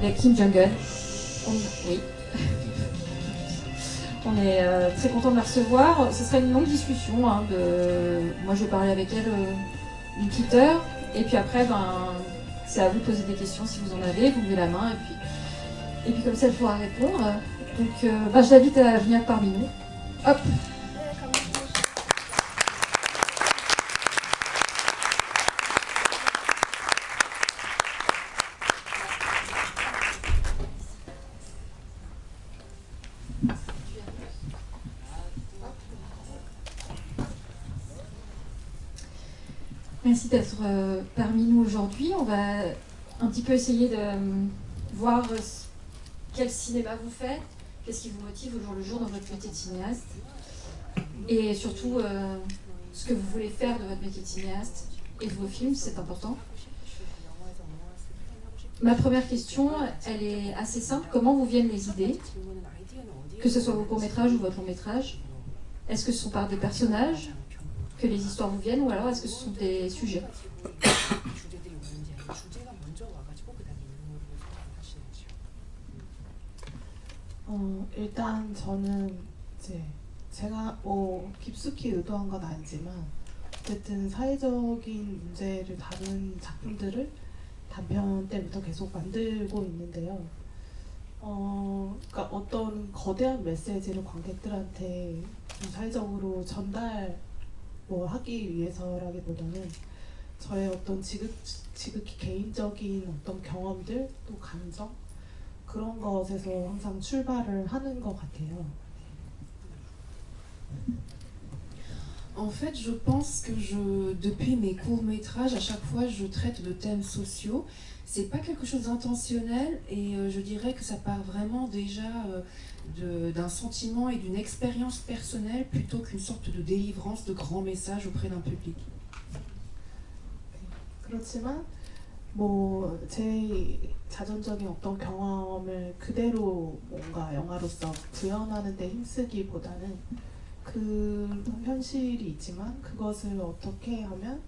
avec Kim Jong-un. Oui. On est très content de la recevoir. Ce sera une longue discussion. Moi, je vais parler avec elle une petite heure. Et puis après, c'est à vous de poser des questions si vous en avez. Vous levez la main et puis comme ça, elle pourra répondre. Donc, je l'invite à venir parmi nous. Hop. Merci d'être parmi nous aujourd'hui. On va un petit peu essayer de voir quel cinéma vous faites, qu'est-ce qui vous motive au jour le jour dans votre métier de cinéaste, et surtout ce que vous voulez faire de votre métier de cinéaste et de vos films, c'est important. Ma première question, elle est assez simple. Comment vous viennent les idées, que ce soit vos courts-métrages ou votre long-métrage? Est-ce que ce sont par des personnages que les histoires vous viennent, ou alors est-ce que ce sont des sujets? 일단 저는 이제 제가 깊숙이 의도한 건 아니지만 어쨌든 사회적인 문제를 다룬 작품들을 단편 때부터 계속 만들고 있는데요. 그러니까 어떤 거대한 메시지를 관객들한테 좀 사회적으로 전달 하기 위해서라기보다는 저의 어떤 지극히 개인적인 어떤 경험들, 또 감정, 그런 것에서 항상 출발을 하는 것 같아요. En fait, je pense que depuis mes courts-métrages, à chaque fois, je traite de thèmes sociaux. C'est pas quelque chose d'intentionnel et je dirais que ça part vraiment déjà d'un sentiment et d'une expérience personnelle plutôt qu'une sorte de délivrance de grands messages auprès d'un public. 그렇지만 제 자전적인 어떤 경험을 그대로 뭔가 영화로서 구현하는 데 힘쓰기보다는 그 현실이 있지만 그것을 어떻게 하면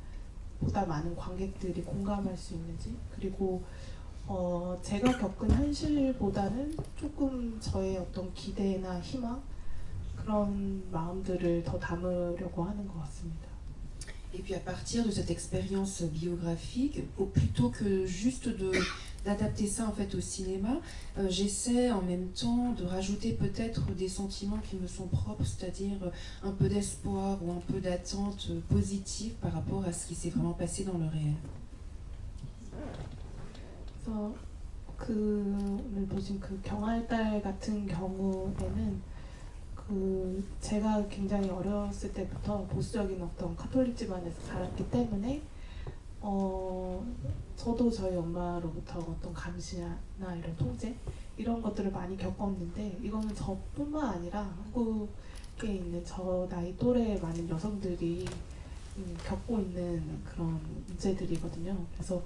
보다 많은 관객들이 공감할 수 있는지, 그리고 제가 겪은 현실보다는 조금 저의 어떤 기대나 희망, 그런 마음들을 더 담으려고 하는 것 같습니다. Et puis à partir de cette expérience biographique, plutôt que juste d'adapter ça en fait au cinéma, j'essaie en même temps de rajouter peut-être des sentiments qui me sont propres, c'est-à-dire un peu d'espoir ou un peu d'attente positive par rapport à ce qui s'est vraiment passé dans le réel. 그래서 오늘 보신 그 경활달 같은 경우에는 제가 굉장히 어렸을 때부터 보수적인 어떤 카톨릭 집안에서 자랐기 때문에 저도 저희 엄마로부터 어떤 감시나 이런 통제, 이런 것들을 많이 겪었는데, 이거는 저뿐만 아니라 한국에 있는 저 나이 또래 많은 여성들이 겪고 있는 그런 문제들이거든요. 그래서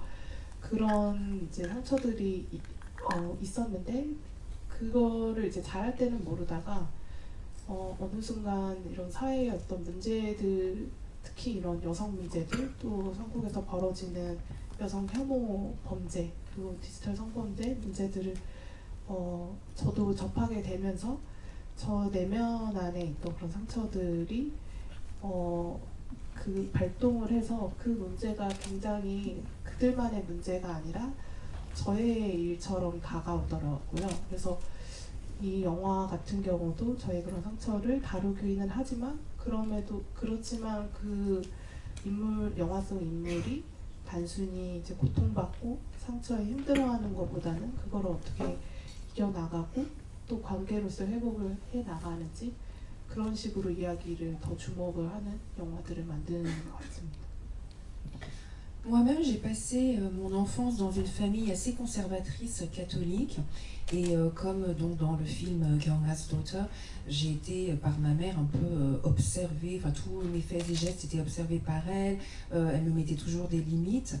그런 이제 상처들이 있었는데, 그거를 이제 자랄 때는 모르다가 어느 순간 이런 사회의 어떤 문제들, 특히 이런 여성 문제들, 또 한국에서 벌어지는 여성 혐오 범죄, 그리고 디지털 성범죄 문제들을 저도 접하게 되면서 저 내면 안에 있던 그런 상처들이 그 발동을 해서 그 문제가 굉장히 그들만의 문제가 아니라 저의 일처럼 다가오더라고요. 그래서 이 영화 같은 경우도 저의 그런 상처를 다루기는 하지만, 그렇지만 그 영화 속 인물이 단순히 이제 고통받고 상처에 힘들어하는 것보다는 그걸 어떻게 이겨나가고 또 관계로서 회복을 해나가는지, 그런 식으로 이야기를 더 주목을 하는 영화들을 만드는 것 같습니다. Moi-même, j'ai passé mon enfance dans une famille assez conservatrice catholique et comme donc dans le film Girl's Daughter, j'ai été par ma mère un peu observée, enfin tous mes faits et gestes étaient observés par elle, elle me mettait toujours des limites.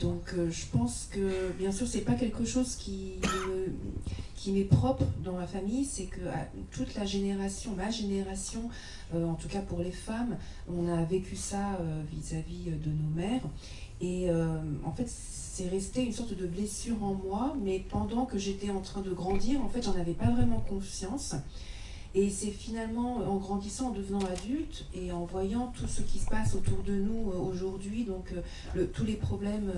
Donc je pense que bien sûr c'est pas quelque chose qui m'est propre dans ma famille, c'est que toute la génération, ma génération, en tout cas pour les femmes, on a vécu ça vis-à-vis de nos mères. Et en fait, c'est resté une sorte de blessure en moi, mais pendant que j'étais en train de grandir, en fait, j'en avais pas vraiment conscience. Et c'est finalement en grandissant, en devenant adulte et en voyant tout ce qui se passe autour de nous aujourd'hui, donc tous les problèmes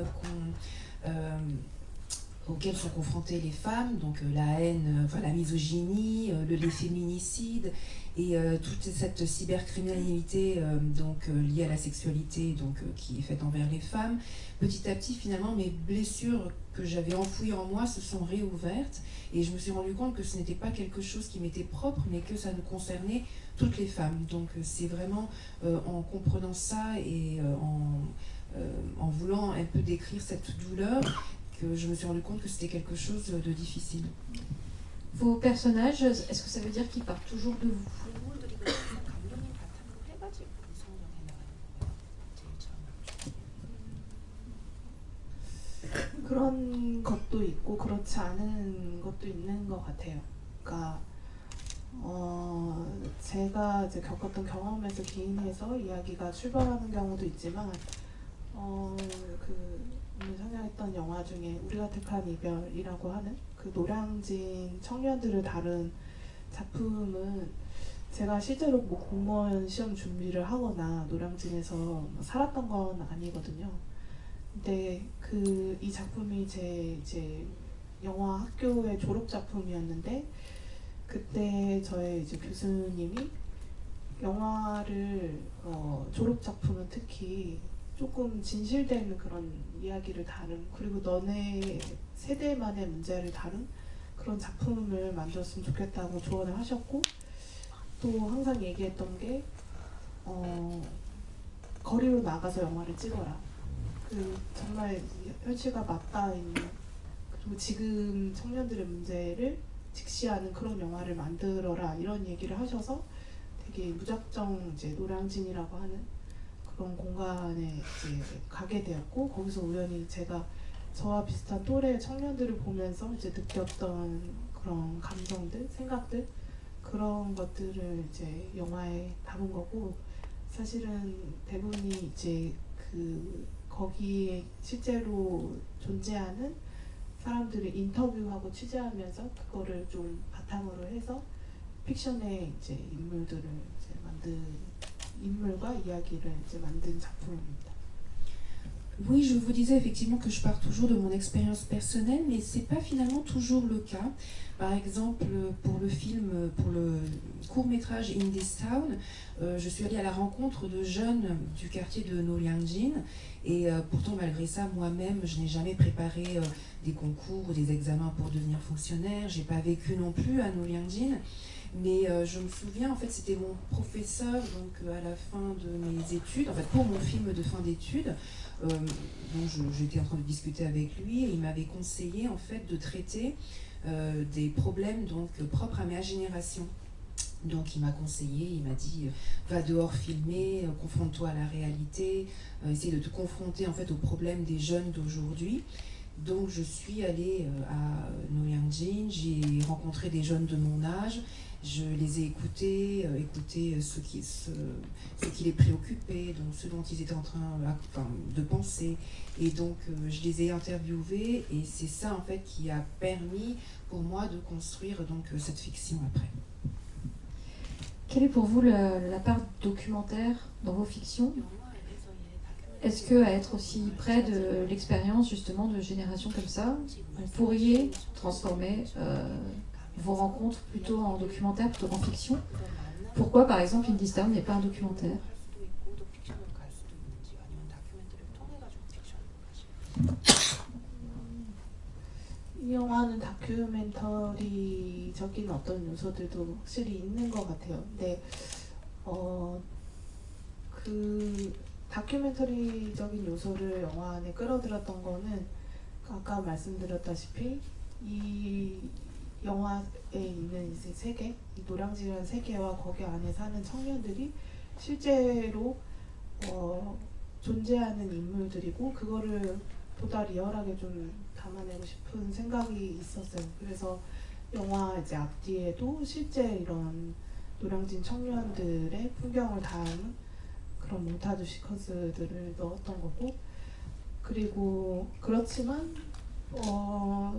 auxquels sont confrontées les femmes, donc la haine, enfin, la misogynie, les féminicides et toute cette cybercriminalité liée à la sexualité qui est faite envers les femmes. Petit à petit, finalement, mes blessures que j'avais enfouies en moi se sont réouvertes et je me suis rendu compte que ce n'était pas quelque chose qui m'était propre, mais que ça nous concernait toutes les femmes. Donc c'est vraiment en comprenant ça et en voulant un peu décrire cette douleur que je me suis rendu compte que c'était quelque chose de difficile. Vos personnages, est-ce que ça veut dire qu'ils partent toujours de vous? 그런 것도 있고 그렇지 않은 것도 있는 것 같아요. 그러니까 제가 이제 겪었던 경험에서 기인해서 이야기가 출발하는 경우도 있지만 오늘 상영했던 영화 중에 우리가 택한 이별이라고 하는 그 노량진 청년들을 다룬 작품은 제가 실제로 뭐 공무원 시험 준비를 하거나 노량진에서 살았던 건 아니거든요. 근데 이 작품이 제 이제 영화 학교의 졸업 작품이었는데 그때 저의 이제 교수님이 영화를 졸업 작품은 특히 조금 진실되는 그런 이야기를 다룬 그리고 너네 세대만의 문제를 다룬 그런 작품을 만들었으면 좋겠다고 조언을 하셨고 또 항상 얘기했던 게 거리로 나가서 영화를 찍어라. 정말 현실과 맞닿아 있는 그리고 지금 청년들의 문제를 직시하는 그런 영화를 만들어라 이런 얘기를 하셔서 되게 무작정 이제 노량진이라고 하는 그런 공간에 이제 가게 되었고 거기서 우연히 제가 저와 비슷한 또래 청년들을 보면서 이제 느꼈던 그런 감정들, 생각들 그런 것들을 이제 영화에 담은 거고 사실은 대부분이 이제 거기에 실제로 존재하는 사람들을 인터뷰하고 취재하면서 그거를 좀 바탕으로 해서 픽션의 이제 인물들을 이제 인물과 이야기를 이제 만든 작품입니다. Oui, je vous disais effectivement que je pars toujours de mon expérience personnelle, mais c'est pas finalement toujours le cas. Par exemple, pour le film, pour le court-métrage In This Town, je suis allée à la rencontre de jeunes du quartier de Noryang-jin, et pourtant malgré ça, moi-même, je n'ai jamais préparé des concours ou des examens pour devenir fonctionnaire. J'ai pas vécu non plus à Noryang-jin. Mais je me souviens, en fait, c'était mon professeur donc à la fin de mes études, en fait pour mon film de fin d'études, donc j'étais en train de discuter avec lui et il m'avait conseillé en fait de traiter des problèmes donc propres à ma génération. Donc il m'a conseillé, il m'a dit va dehors filmer, confronte-toi à la réalité, essaye de te confronter en fait aux problèmes des jeunes d'aujourd'hui. Donc je suis allée à Noryang-jin, j'ai rencontré des jeunes de mon âge. Je les ai écoutés, ce qui les préoccupait, donc ce dont ils étaient en train de penser. Et donc je les ai interviewés et c'est ça en fait qui a permis pour moi de construire donc cette fiction après. Quelle est pour vous la part documentaire dans vos fictions? Est-ce qu'à être aussi près de l'expérience justement de générations comme ça, vous pourriez transformer vos rencontres plutôt en documentaire, plutôt en fiction? Pourquoi par exemple In This Town n'est pas un documentaire? 이 영화는 다큐멘터리적인 어떤 요소들도 확실히 있는 것 같아요. 근데 그 다큐멘터리적인 요소를 영화 안에 끌어들였던 거는 아까 말씀드렸다시피 이 영화에 있는 이제 세계, 이 노량진이라는 세계와 거기 안에 사는 청년들이 실제로 존재하는 인물들이고 그거를 보다 리얼하게 좀 담아내고 싶은 생각이 있었어요. 그래서 영화 이제 앞뒤에도 실제 이런 노량진 청년들의 풍경을 담은 그런 몽타주 시퀀스들을 넣었던 거고 그리고 그렇지만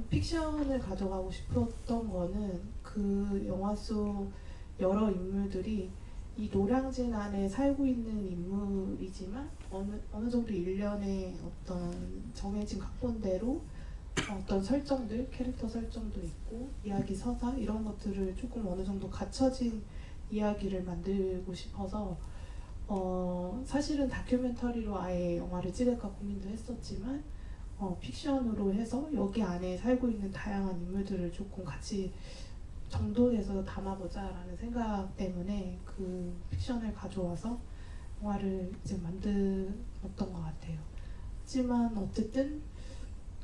픽션을 가져가고 싶었던 거는 그 영화 속 여러 인물들이 이 노량진 안에 살고 있는 인물이지만 어느 정도 일련의 어떤 정해진 각본대로 어떤 설정들, 캐릭터 설정도 있고 이야기 서사 이런 것들을 조금 어느 정도 갖춰진 이야기를 만들고 싶어서 사실은 다큐멘터리로 아예 영화를 찍을까 고민도 했었지만 픽션으로 해서 여기 안에 살고 있는 다양한 인물들을 조금 같이 정돈해서 담아보자라는 생각 때문에 그 픽션을 가져와서 영화를 이제 만들었던 것 같아요. 하지만 어쨌든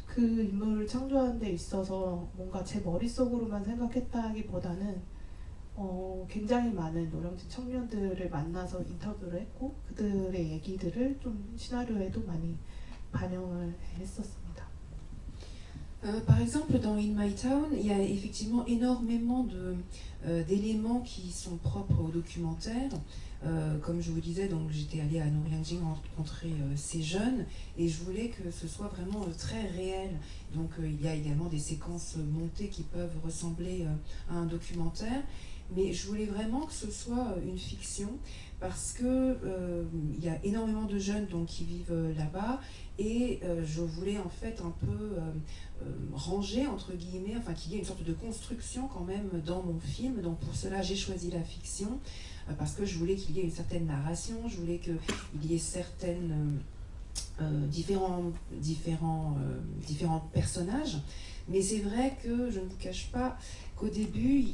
그 인물을 창조하는 데 있어서 뭔가 제 머릿속으로만 생각했다기보다는 굉장히 많은 노량진 청년들을 만나서 인터뷰를 했고 그들의 얘기들을 좀 시나리오에도 많이 반영을 했었습니다. Par exemple, dans In My Town, il y a effectivement énormément d'éléments qui sont propres au documentaire. Comme je vous disais, donc j'étais allée à Noryang-jing rencontrer ces jeunes et je voulais que ce soit vraiment très réel. Donc il y a également des séquences montées qui peuvent ressembler à un documentaire. Mais je voulais vraiment que ce soit une fiction parce que il y a énormément de jeunes donc, qui vivent là-bas et je voulais en fait un peu ranger entre guillemets, enfin qu'il y ait une sorte de construction quand même dans mon film. Donc pour cela j'ai choisi la fiction parce que je voulais qu'il y ait une certaine narration, je voulais qu'il y ait certaines différents personnages. Mais c'est vrai que je ne vous cache pas qu'au début,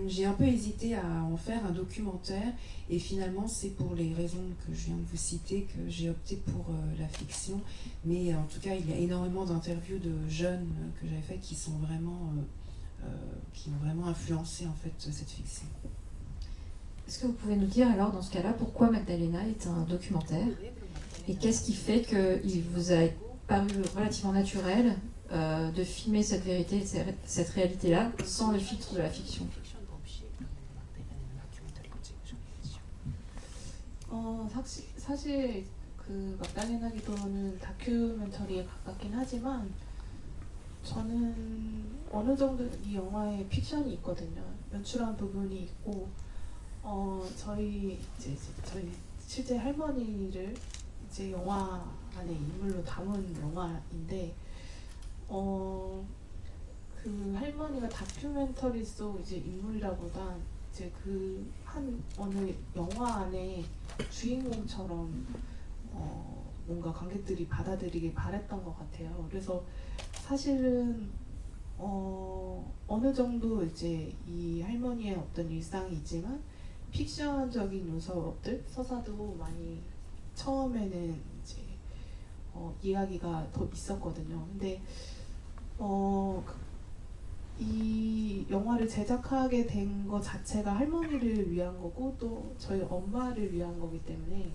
j'ai un peu hésité à en faire un documentaire et finalement c'est pour les raisons que je viens de vous citer que j'ai opté pour la fiction. Mais en tout cas, il y a énormément d'interviews de jeunes que j'avais faites qui sont vraiment, qui ont vraiment influencé en fait cette fiction. Est-ce que vous pouvez nous dire alors dans ce cas-là pourquoi Magdalena est un documentaire et qu'est-ce qui fait qu'il vous a paru relativement naturel de filmer cette vérité, cette réalité-là, sans le filtre de la fiction? 사실 그 magdalena 기도는 다큐멘터리에 가깝긴 하지만 저는 어느 정도 이 영화에 픽션이 있거든요. 연출한 부분이 있고 저희 실제 할머니를 이제 영화 안에 인물로 담은 영화인데 그 할머니가 다큐멘터리 속 이제 인물이라보다 이제 그 한 어느 영화 안에 주인공처럼 뭔가 관객들이 받아들이길 바랬던 것 같아요. 그래서 사실은 어느 정도 이제 이 할머니의 어떤 일상이 있지만 픽션적인 요소들 서사도 많이 처음에는 이제 이야기가 더 있었거든요. 근데 이 영화를 제작하게 된 것 자체가 할머니를 위한 거고 또 저희 엄마를 위한 거기 때문에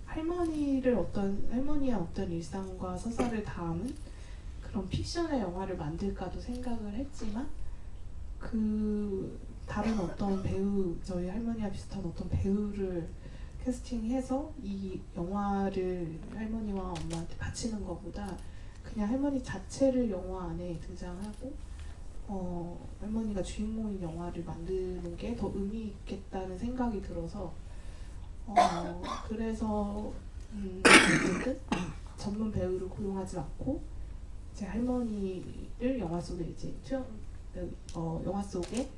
할머니의 어떤 일상과 서사를 담은 그런 픽션의 영화를 만들까도 생각을 했지만 그 다른 어떤 배우, 저희 할머니와 비슷한 어떤 배우를 캐스팅해서 이 영화를 할머니와 엄마한테 바치는 것보다 그냥 할머니 자체를 영화 안에 등장하고 할머니가 주인공인 영화를 만드는 게 더 의미 있겠다는 생각이 들어서 그래서 어쨌든 전문 배우를 고용하지 않고 제 할머니를 영화 속에 이제 영화 속에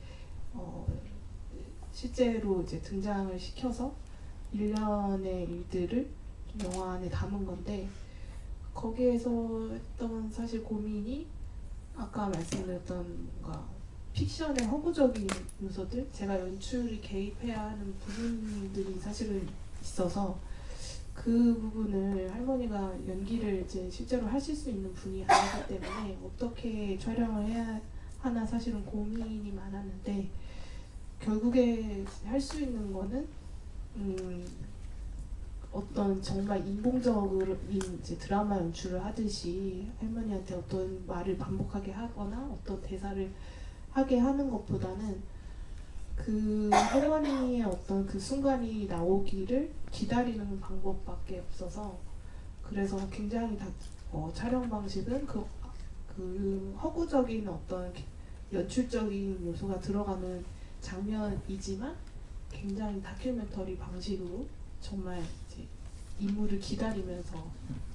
실제로 이제 등장을 시켜서 일련의 일들을 영화 안에 담은 건데 거기에서 했던 사실 고민이 아까 말씀드렸던 뭔가 픽션의 허구적인 요소들 제가 연출이 개입해야 하는 부분들이 사실은 있어서 그 부분을 할머니가 연기를 이제 실제로 하실 수 있는 분이 아니기 때문에 어떻게 촬영을 해야 하나 사실은 고민이 많았는데 결국에 할 수 있는 거는 어떤 정말 인공적인 이제 드라마 연출을 하듯이 할머니한테 어떤 말을 반복하게 하거나 어떤 대사를 하게 하는 것보다는 그 할머니의 어떤 그 순간이 나오기를 기다리는 방법밖에 없어서 그래서 굉장히 촬영 방식은 그 허구적인 어떤 연출적인 요소가 들어가는 장면이지만 굉장히 다큐멘터리 방식으로 정말 이제 인물을 기다리면서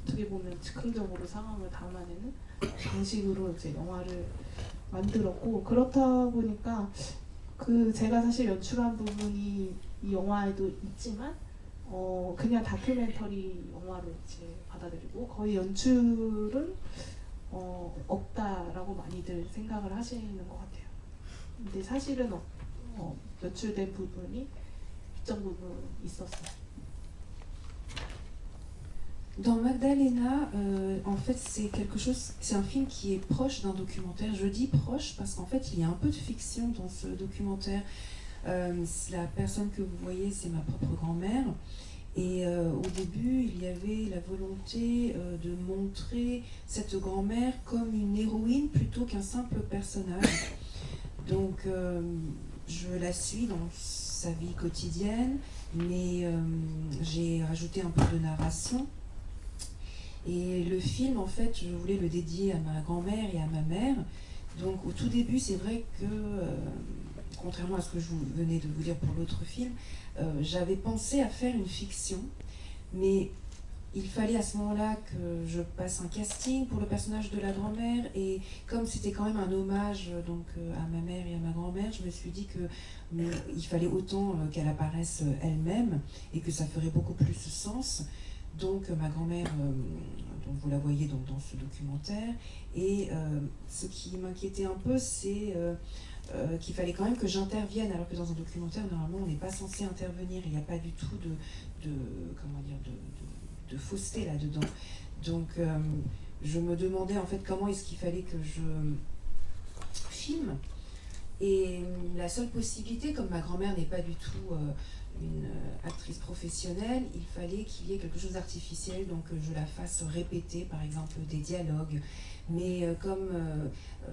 어떻게 보면 즉흥적으로 상황을 담아내는 방식으로 이제 영화를 만들었고, 그렇다 보니까 제가 사실 연출한 부분이 이 영화에도 있지만 그냥 다큐멘터리 영화로 이제 받아들이고 거의 연출은 없다라고 많이들 생각을 하시는 것 같아요. 근데 사실은 연출된 부분이 일정 부분 있었어요. Dans Magdalena, en fait, c'est un film qui est proche d'un documentaire. Je dis proche parce qu'en fait, il y a un peu de fiction dans ce documentaire. La personne que vous voyez, c'est ma propre grand-mère. Et au début, il y avait la volonté de montrer cette grand-mère comme une héroïne plutôt qu'un simple personnage. Donc, je la suis dans sa vie quotidienne, mais j'ai rajouté un peu de narration. Et le film, en fait, je voulais le dédier à ma grand-mère et à ma mère. Donc au tout début, c'est vrai que, contrairement à ce que je venais de vous dire pour l'autre film, j'avais pensé à faire une fiction, mais il fallait à ce moment-là que je passe un casting pour le personnage de la grand-mère, et comme c'était quand même un hommage donc, à ma mère et à ma grand-mère, je me suis dit qu'il fallait autant qu'elle apparaisse elle-même, et que ça ferait beaucoup plus sens. Donc ma grand-mère, donc vous la voyez donc dans ce documentaire, et ce qui m'inquiétait un peu, c'est qu'il fallait quand même que j'intervienne, alors que dans un documentaire, normalement, on n'est pas censé intervenir, il n'y a pas du tout de fausseté là-dedans. Donc je me demandais en fait comment est-ce qu'il fallait que je filme, et la seule possibilité, comme ma grand-mère n'est pas du tout une actrice professionnelle, il fallait qu'il y ait quelque chose d'artificiel, donc je la fasse répéter par exemple des dialogues. Mais comme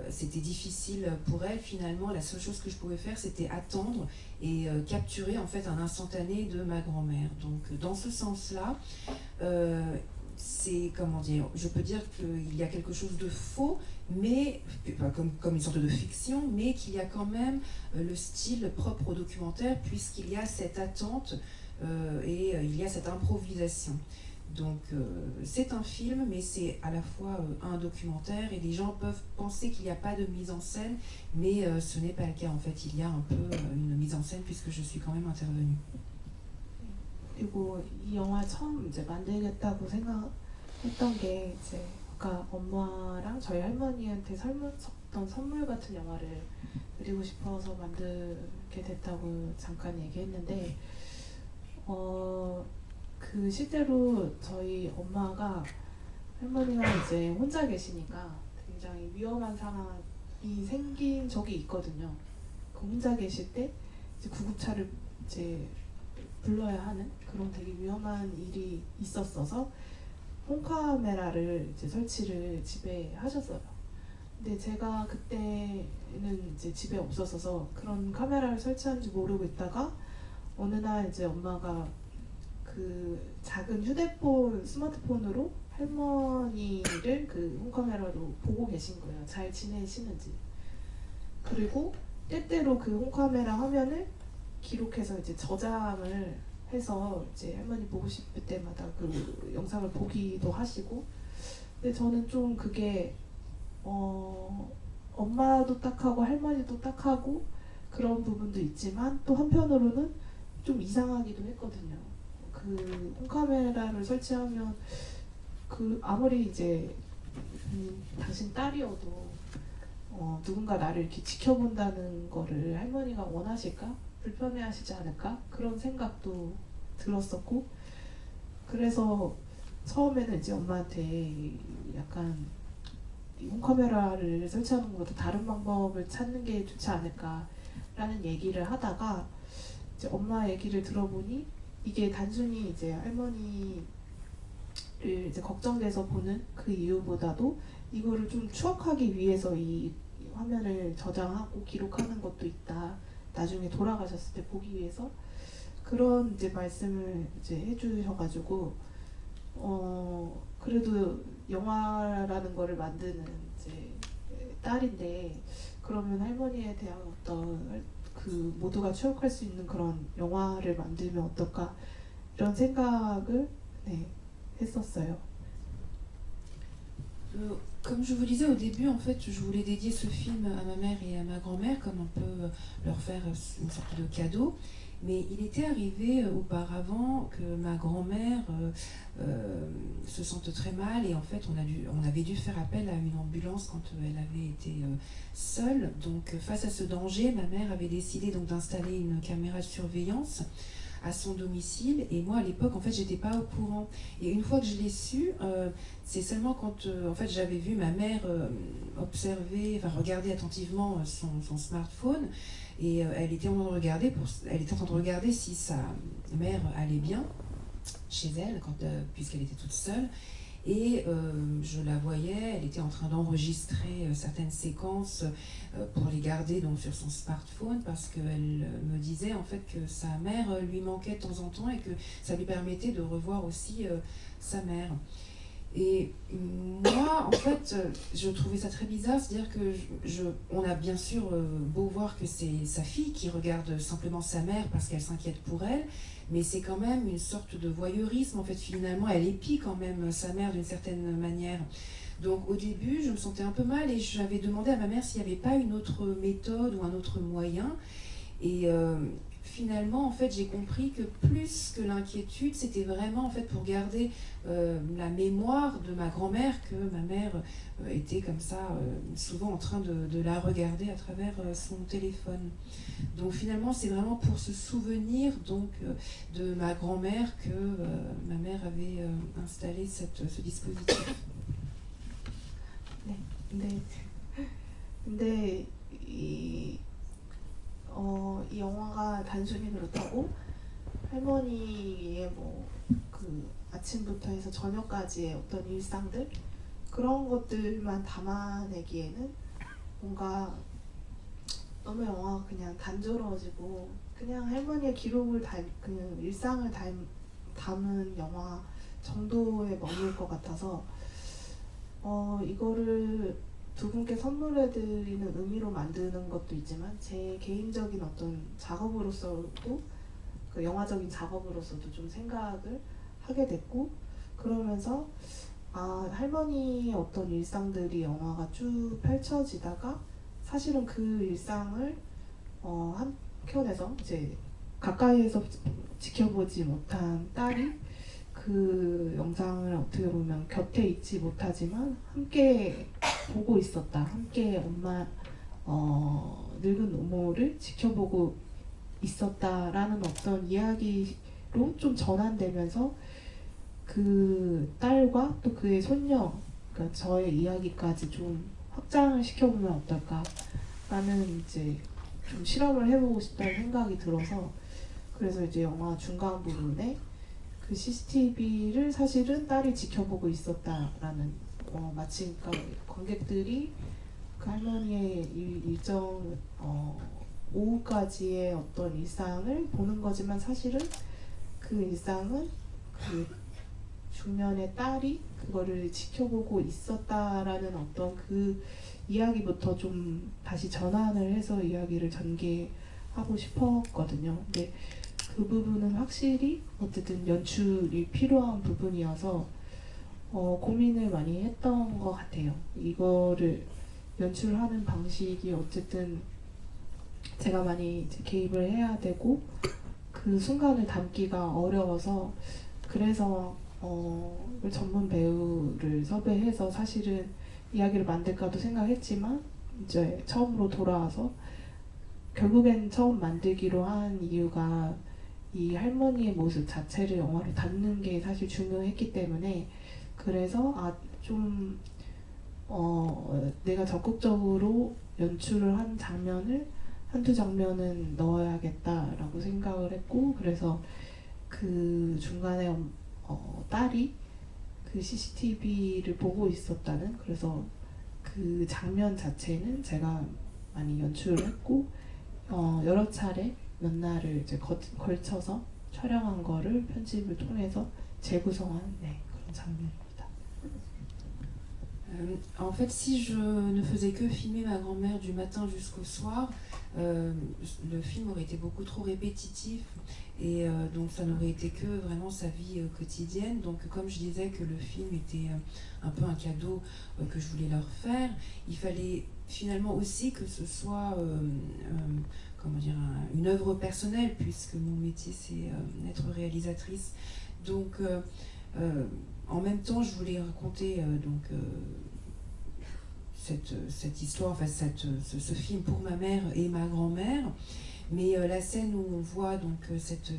c'était difficile pour elle, finalement la seule chose que je pouvais faire, c'était attendre et capturer en fait un instantané de ma grand-mère. Donc dans ce sens-là, c'est, comment dire, je peux dire qu'il y a quelque chose de faux, mais comme une sorte de fiction, mais qu'il y a quand même le style propre au documentaire, puisqu'il y a cette attente et il y a cette improvisation. Donc c'est un film, mais c'est à la fois un documentaire, et les gens peuvent penser qu'il n'y a pas de mise en scène, mais ce n'est pas le cas. En fait, il y a un peu une mise en scène, puisque je suis quand même intervenue. 그리고 이 영화 처음 이제 만들겠다고 생각했던 게, 이제 아까 엄마랑 저희 할머니한테 줬던 선물 같은 영화를 그리고 싶어서 만들게 됐다고 잠깐 얘기했는데, 그 실제로 저희 엄마가, 할머니가 이제 혼자 계시니까 굉장히 위험한 상황이 생긴 적이 있거든요. 그 혼자 계실 때 이제 구급차를 이제 불러야 하는 그런 되게 위험한 일이 있었어서 홈카메라를 이제 설치를 집에 하셨어요. 근데 제가 그때는 이제 집에 없었어서 그런 카메라를 설치한지 모르고 있다가 어느 날 이제 엄마가 그 작은 휴대폰, 스마트폰으로 할머니를 그 홈카메라로 보고 계신 거예요. 잘 지내시는지. 그리고 때때로 그 홈카메라 화면을 기록해서 이제 저장을 해서 이제 할머니 보고 싶을 때마다 그 영상을 보기도 하시고. 근데 저는 좀 그게 엄마도 딱하고 할머니도 딱하고 그런 부분도 있지만, 또 한편으로는 좀 이상하기도 했거든요. 그 홈카메라를 설치하면 그 아무리 이제 당신 딸이어도 누군가 나를 이렇게 지켜본다는 거를 할머니가 원하실까? 불편해하시지 않을까? 그런 생각도 들었었고, 그래서 처음에는 이제 엄마한테 약간 홈카메라를 설치하는 것보다 다른 방법을 찾는 게 좋지 않을까라는 얘기를 하다가, 이제 엄마 얘기를 들어보니 이게 단순히 이제 할머니를 이제 걱정돼서 보는 그 이유보다도 이거를 좀 추억하기 위해서 이 화면을 저장하고 기록하는 것도 있다. 나중에 돌아가셨을 때 보기 위해서, 그런 이제 말씀을 이제 해주셔가지고 그래도 영화라는 거를 만드는 이제 딸인데 그러면 할머니에 대한 어떤 그 모두가 추억할 수 있는 그런 영화를 만들면 어떨까 이런 생각을 네, 했었어요. Comme je vous disais au début, en fait, je voulais dédier ce film à ma mère et à ma grand-mère, comme on peut leur faire une sorte de cadeau. Mais il était arrivé auparavant que ma grand-mère se sente très mal et en fait on avait dû faire appel à une ambulance quand elle avait été seule. Donc face à ce danger, ma mère avait décidé donc d'installer une caméra de surveillance à son domicile et moi à l'époque en fait j'étais pas au courant et une fois que je l'ai su c'est seulement quand en fait j'avais vu ma mère observer, enfin regarder attentivement son smartphone et elle était en train de regarder si sa mère allait bien chez elle puisqu'elle était toute seule et je la voyais, elle était en train d'enregistrer certaines séquences pour les garder donc sur son smartphone parce qu'elle me disait en fait que sa mère lui manquait de temps en temps et que ça lui permettait de revoir aussi sa mère. Et moi, en fait, je trouvais ça très bizarre, c'est-à-dire que on a bien sûr beau voir que c'est sa fille qui regarde simplement sa mère parce qu'elle s'inquiète pour elle, mais c'est quand même une sorte de voyeurisme, en fait, finalement, elle épie quand même sa mère d'une certaine manière. Donc au début, je me sentais un peu mal et j'avais demandé à ma mère s'il n'y avait pas une autre méthode ou un autre moyen. Et finalement, en fait, j'ai compris que plus que l'inquiétude, c'était vraiment en fait pour garder la mémoire de ma grand-mère, que ma mère était comme ça, souvent en train de la regarder à travers son téléphone. Donc finalement, c'est vraiment pour se souvenir donc de ma grand-mère que ma mère avait installé ce dispositif. 네, 근데 이 영화가 단순히 그렇다고 할머니의 뭐 그 아침부터 해서 저녁까지의 어떤 일상들 그런 것들만 담아내기에는 뭔가 너무 영화가 그냥 단조로워지고 그냥 할머니의 기록을 그냥 일상을 담은 영화 정도에 머물 것 같아서 이거를 두 분께 선물해드리는 의미로 만드는 것도 있지만 제 개인적인 어떤 작업으로서도 그 영화적인 작업으로서도 좀 생각을 하게 됐고 그러면서 할머니의 어떤 일상들이 영화가 쭉 펼쳐지다가 사실은 그 일상을 한켠에서 이제 가까이에서 지켜보지 못한 딸이 그 영상을 어떻게 보면 곁에 있지 못하지만 함께 보고 있었다. 함께 늙은 오모를 지켜보고 있었다라는 어떤 이야기로 좀 전환되면서 그 딸과 또 그의 손녀, 그러니까 저의 이야기까지 좀 확장을 시켜보면 어떨까라는 이제 좀 실험을 해보고 싶다는 생각이 들어서 그래서 이제 영화 중간 부분에 그 CCTV를 사실은 딸이 지켜보고 있었다라는 마치 그러니까 관객들이 그 할머니의 일정 오후까지의 어떤 일상을 보는 거지만 사실은 그 일상은 그 중년의 딸이 그거를 지켜보고 있었다라는 어떤 그 이야기부터 좀 다시 전환을 해서 이야기를 전개하고 싶었거든요. 근데 그 부분은 확실히 어쨌든 연출이 필요한 부분이어서 고민을 많이 했던 것 같아요. 이거를 연출하는 방식이 어쨌든 제가 많이 이제 개입을 해야 되고 그 순간을 담기가 어려워서 그래서 전문 배우를 섭외해서 사실은 이야기를 만들까도 생각했지만 이제 처음으로 돌아와서 결국엔 처음 만들기로 한 이유가 이 할머니의 모습 자체를 영화로 담는 게 사실 중요했기 때문에 그래서 좀 내가 적극적으로 연출을 한 장면을 한두 장면은 넣어야겠다라고 생각을 했고 그래서 그 중간에 딸이 그 CCTV를 보고 있었다는 그래서 그 장면 자체는 제가 많이 연출을 했고 여러 차례 몇 날을 이제 걸쳐서 촬영한 거를 편집을 통해서 재구성한 그런 장면입니다. En fait, si je ne faisais que filmer ma grand-mère du matin jusqu'au soir, le film aurait été beaucoup trop répétitif et donc ça n'aurait été que vraiment sa vie quotidienne. Donc comme je disais que le film était un peu un cadeau que je voulais leur faire, il fallait finalement aussi que ce soit comment dire, une œuvre personnelle, puisque mon métier c'est être réalisatrice. Donc en même temps, je voulais raconter cette histoire, enfin ce film pour ma mère et ma grand-mère. Mais la scène où on voit donc cette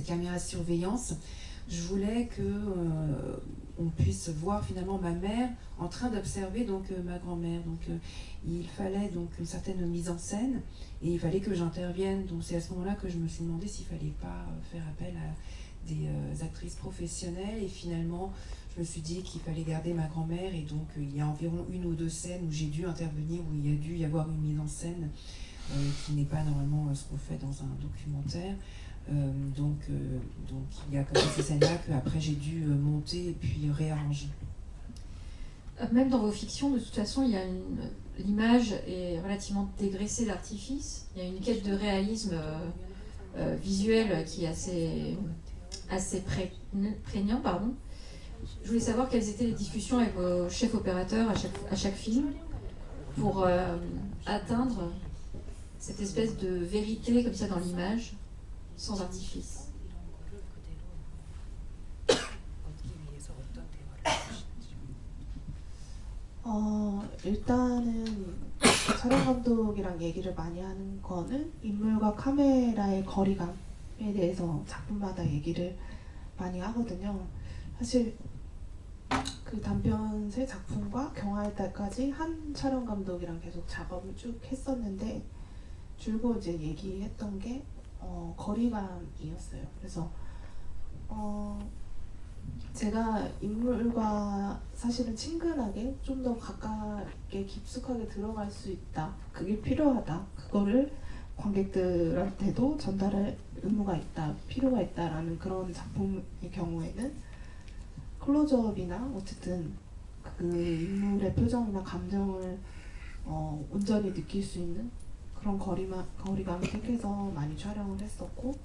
caméra de surveillance, je voulais que on puisse voir finalement ma mère en train d'observer donc ma grand-mère. Donc il fallait donc une certaine mise en scène et il fallait que j'intervienne. Donc c'est à ce moment-là que je me suis demandé s'il fallait pas faire appel à des actrices professionnelles, et finalement je me suis dit qu'il fallait garder ma grand-mère, et donc il y a environ une ou deux scènes où j'ai dû intervenir, où il y a dû y avoir une mise en scène qui n'est pas normalement ce qu'on fait dans un documentaire. Donc il y a comme ça ces scènes-là qu'après j'ai dû monter et puis réarranger. Même dans vos fictions, de toute façon, l'image est relativement dégraissée d'artifice. Il y a une quête de réalisme visuel qui est assez prégnant, pardon. Je voulais savoir quelles étaient les discussions avec vos chefs opérateurs à chaque film pour atteindre cette espèce de vérité comme ça dans l'image, sans artifice. 일단은 촬영 감독이랑 얘기를 많이 하는 거는 인물과 카메라의 거리감에 대해서 작품마다 얘기를 많이 하거든요. 사실 그 단편 세 작품과 경화의 딸까지 한 촬영 감독이랑 계속 작업을 쭉 했었는데 줄곧 이제 얘기했던 게 거리감이었어요. 그래서 제가 인물과 사실은 친근하게 좀 더 가깝게 깊숙하게 들어갈 수 있다. 그게 필요하다. 그거를 관객들한테도 전달할 의무가 있다. 필요가 있다라는 그런 작품의 경우에는 클로즈업이나 어쨌든 그 인물의 표정이나 감정을 온전히 느낄 수 있는 그런 거리감을 택해서 많이 촬영을 했었고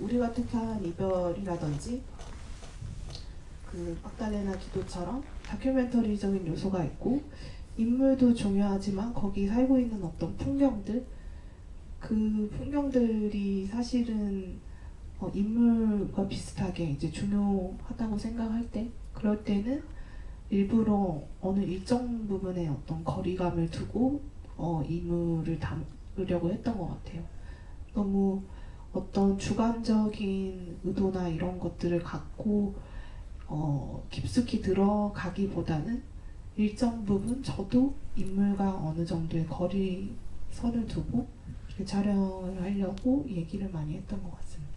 우리가 택한 이별이라든지 그 막달레나 기도처럼 다큐멘터리적인 요소가 있고 인물도 중요하지만 거기 살고 있는 어떤 풍경들, 그 풍경들이 사실은 인물과 비슷하게 이제 중요하다고 생각할 때, 그럴 때는 일부러 어느 일정 부분에 어떤 거리감을 두고 인물을 담으려고 했던 것 같아요. 너무 어떤 주관적인 의도나 이런 것들을 갖고 깊숙이 들어가기보다는 일정 부분 저도 인물과 어느 정도의 거리선을 두고 이렇게 촬영을 하려고 얘기를 많이 했던 것 같습니다.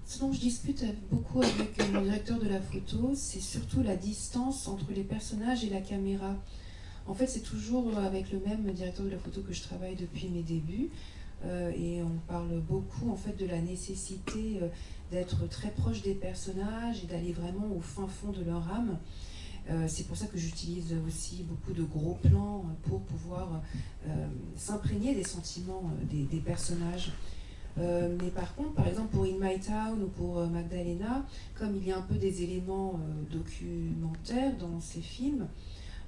Ce dont je discute beaucoup avec le directeur de la photo, c'est surtout la distance entre les personnages et la caméra. En fait, c'est toujours avec le même directeur de la photo que je travaille depuis mes débuts. Et on parle beaucoup en fait de la nécessité d'être très proche des personnages et d'aller vraiment au fin fond de leur âme. C'est pour ça que j'utilise aussi beaucoup de gros plans pour pouvoir s'imprégner des sentiments des personnages. Mais par contre, par exemple pour In My Town ou pour Magdalena, comme il y a un peu des éléments documentaires dans ces films,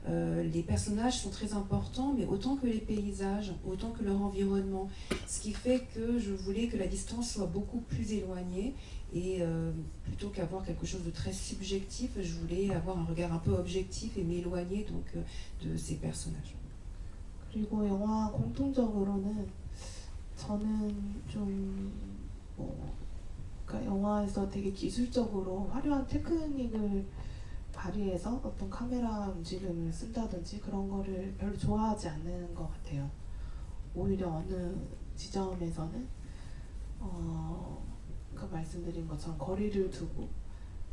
les personnages sont très importants, mais autant que les paysages, autant que leur environnement. Ce qui fait que je voulais que la distance soit beaucoup plus éloignée et plutôt qu'avoir quelque chose de très subjectif, je voulais avoir un regard un peu objectif et m'éloigner donc de ces personnages. 그리고 영화 공통적으로는 저는 좀 그러니까 영화에서 되게 기술적으로 화려한 테크닉을 발휘해서 어떤 카메라 움직임을 쓴다든지 그런 거를 별로 좋아하지 않는 것 같아요. 오히려 어느 지점에서는 그 말씀드린 것처럼 거리를 두고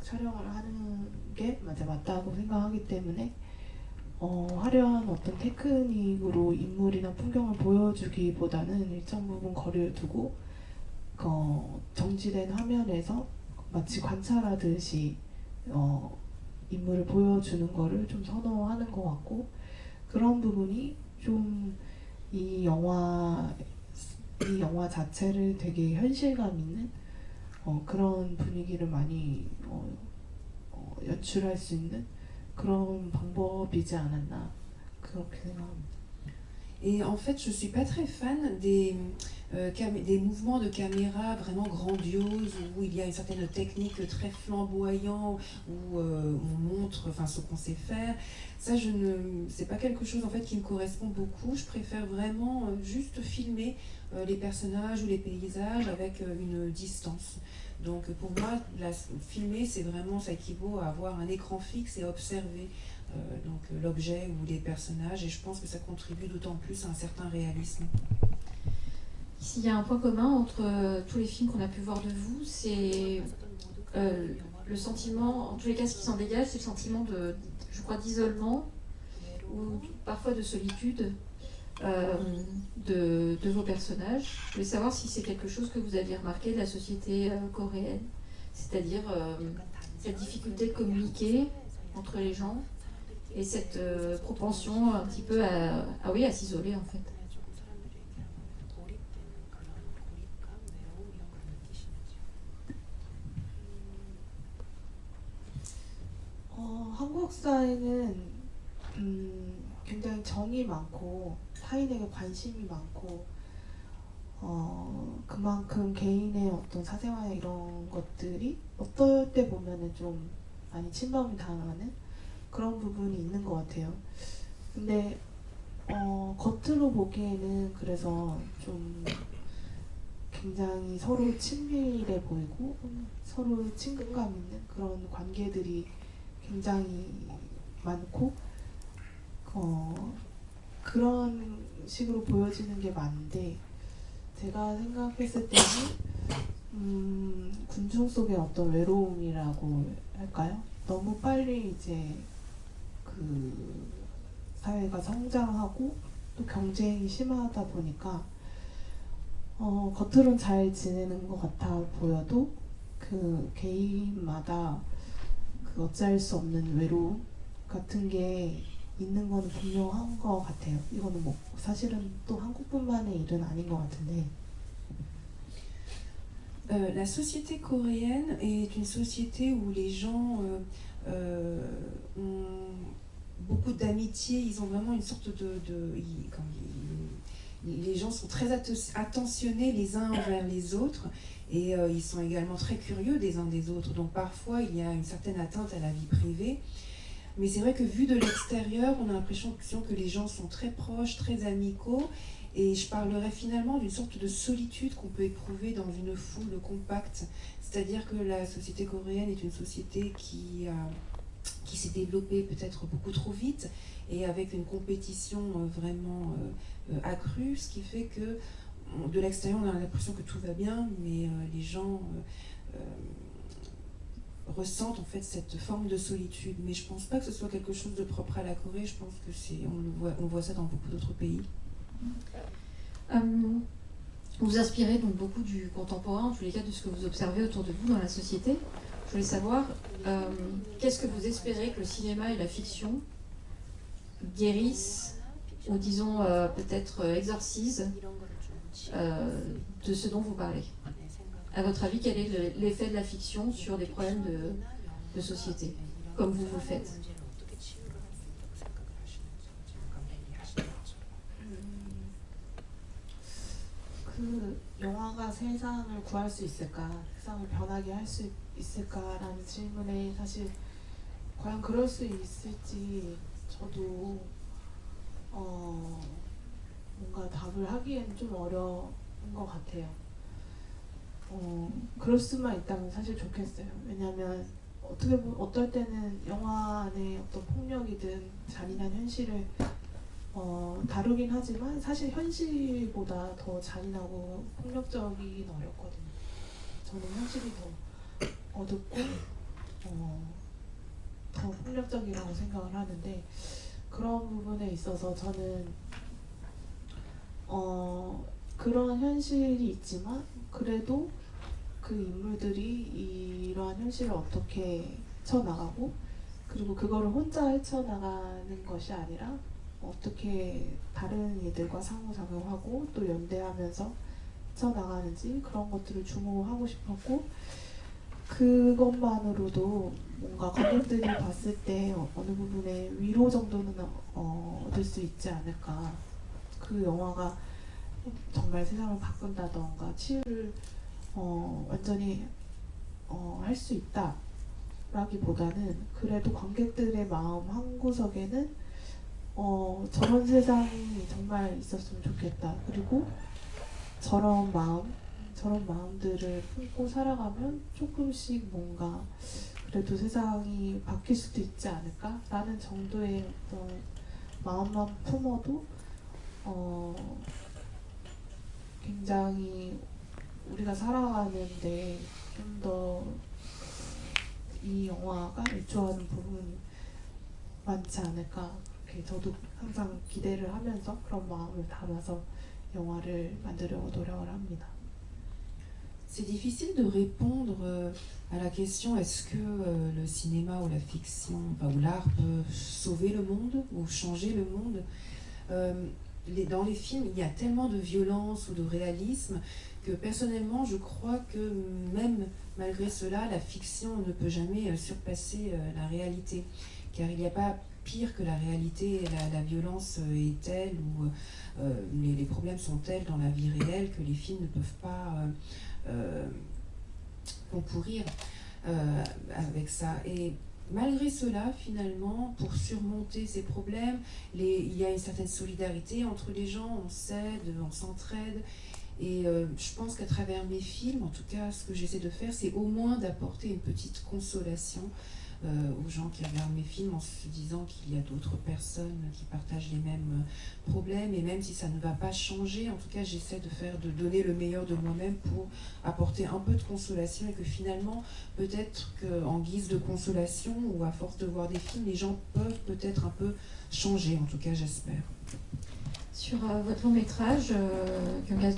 촬영을 하는 게 맞다고 생각하기 때문에 화려한 어떤 테크닉으로 인물이나 풍경을 보여주기보다는 일정 부분 거리를 두고 정지된 화면에서 마치 관찰하듯이 인물을 보여주는 거를 좀 선호하는 것 같고 그런 부분이 좀 이 영화 자체를 되게 현실감 있는 그런 분위기를 많이 연출할 수 있는 그런 방법이지 않았나 그렇게 생각합니다. Et en fait, je suis pas très fan des mouvements de caméra vraiment grandioses où il y a une certaine technique très flamboyante où on montre, enfin, ce qu'on sait faire. Ça, c'est pas quelque chose en fait qui me correspond beaucoup. Je préfère vraiment juste filmer les personnages ou les paysages avec une distance. Donc pour moi, filmer, c'est vraiment, ça équivaut à avoir un écran fixe et observer l'objet ou les personnages, et je pense que ça contribue d'autant plus à un certain réalisme. S'il y a un point commun entre tous les films qu'on a pu voir de vous, c'est le sentiment, en tous les cas ce qui s'en dégage, c'est le sentiment je crois, d'isolement ou parfois de solitude de vos personnages. Je voulais savoir si c'est quelque chose que vous aviez remarqué de la société coréenne, c'est-à-dire cette difficulté de communiquer entre les gens et cette propension un petit peu à s'isoler en fait. 한국 사회는 굉장히 정이 많고 타인에게 관심이 많고 그만큼 개인의 어떤 사생활 이런 것들이 어떨 때 보면은 좀 많이 침범이 당하는 그런 부분이 있는 것 같아요. 근데 겉으로 보기에는 그래서 좀 굉장히 서로 친밀해 보이고 서로 친근감 있는 그런 관계들이 굉장히 많고 그런 식으로 보여지는 게 많은데 제가 생각했을 때는 군중 속의 어떤 외로움이라고 할까요? 너무 빨리 이제 그 사회가 성장하고 또 경쟁이 심하다 보니까 겉으론 잘 지내는 것 같아 보여도 그 개인마다 그 어찌할 수 없는 외로움 같은 게 있는 거는 분명한 것 같아요. 이거는 뭐 사실은 또 한국뿐만의 일은 아닌 것 같은데. La société coréenne est une société où les gens ont beaucoup d'amitié, ils ont vraiment une sorte les gens sont très attentionnés les uns envers les autres et ils sont également très curieux des uns des autres. Donc parfois il y a une certaine atteinte à la vie privée. Mais c'est vrai que vu de l'extérieur, on a l'impression que les gens sont très proches, très amicaux. Et je parlerais finalement d'une sorte de solitude qu'on peut éprouver dans une foule compacte. C'est-à-dire que la société coréenne est une société qui s'est développée peut-être beaucoup trop vite et avec une compétition vraiment accrue, ce qui fait que de l'extérieur on a l'impression que tout va bien, mais les gens ressentent en fait cette forme de solitude. Mais je pense pas que ce soit quelque chose de propre à la Corée, je pense que on voit ça dans beaucoup d'autres pays. Vous vous inspirez donc beaucoup du contemporain, en tous les cas de ce que vous observez autour de vous dans la société. Je voulais savoir qu'est-ce que vous espérez que le cinéma et la fiction guérissent ou disons peut-être exorcisent de ce dont vous parlez. À votre avis, quel est l'effet de la fiction sur des problèmes de société, comme vous le faites? 그 영화가 세상을 구할 수 있을까, 세상을 변하게 할 수 있을까라는 질문에 사실 과연 그럴 수 있을지 저도 뭔가 답을 하기에는 좀 어려운 것 같아요. 그럴 수만 있다면 사실 좋겠어요. 왜냐하면 어떨 때는 영화 안에 어떤 폭력이든 잔인한 현실을 다루긴 하지만 사실 현실보다 더 잔인하고 폭력적이긴 어렵거든요. 저는 현실이 더 어둡고 더 폭력적이라고 생각을 하는데 그런 부분에 있어서 저는 그런 현실이 있지만 그래도 그 인물들이 이러한 현실을 어떻게 헤쳐나가고 그리고 그거를 혼자 헤쳐나가는 것이 아니라 어떻게 다른 이들과 상호작용하고 또 연대하면서 헤쳐나가는지 그런 것들을 주목하고 싶었고 그것만으로도 뭔가 관객들이 봤을 때 어느 부분에 위로 정도는 얻을 수 있지 않을까. 그 영화가 정말 세상을 바꾼다던가 치유를 완전히 할 수 있다 라기보다는 그래도 관객들의 마음 한구석에는 저런 세상이 정말 있었으면 좋겠다. 그리고 저런 마음들을 품고 살아가면 조금씩 뭔가 그래도 세상이 바뀔 수도 있지 않을까? 라는 정도의 어떤 마음만 품어도 굉장히 우리가 살아가는데 좀 더 이 영화가 일조하는 부분이 많지 않을까 그렇게 저도 항상 기대를 하면서 그런 마음을 담아서 영화를 만들려고 노력을 합니다. C'est difficile de répondre à la question est-ce que le cinéma ou la fiction, enfin, ou l'art peut sauver le monde ou changer le monde. Dans les films, il y a tellement de violence ou de réalisme que personnellement, je crois que même malgré cela, la fiction ne peut jamais surpasser la réalité. Car il n'y a pas pire que la réalité, la violence est telle ou les problèmes sont tels dans la vie réelle que les films ne peuvent pas concourir avec ça. Et malgré cela, finalement, pour surmonter ces problèmes, il y a une certaine solidarité entre les gens, on s'aide, on s'entraide. Et je pense qu'à travers mes films, en tout cas, ce que j'essaie de faire, c'est au moins d'apporter une petite consolation aux gens qui regardent mes films en se disant qu'il y a d'autres personnes qui partagent les mêmes problèmes. Et même si ça ne va pas changer, en tout cas, j'essaie de donner le meilleur de moi-même pour apporter un peu de consolation et que finalement, peut-être qu'en guise de consolation ou à force de voir des films, les gens peuvent peut-être un peu changer, en tout cas, j'espère. Sur votre long métrage, Gyangas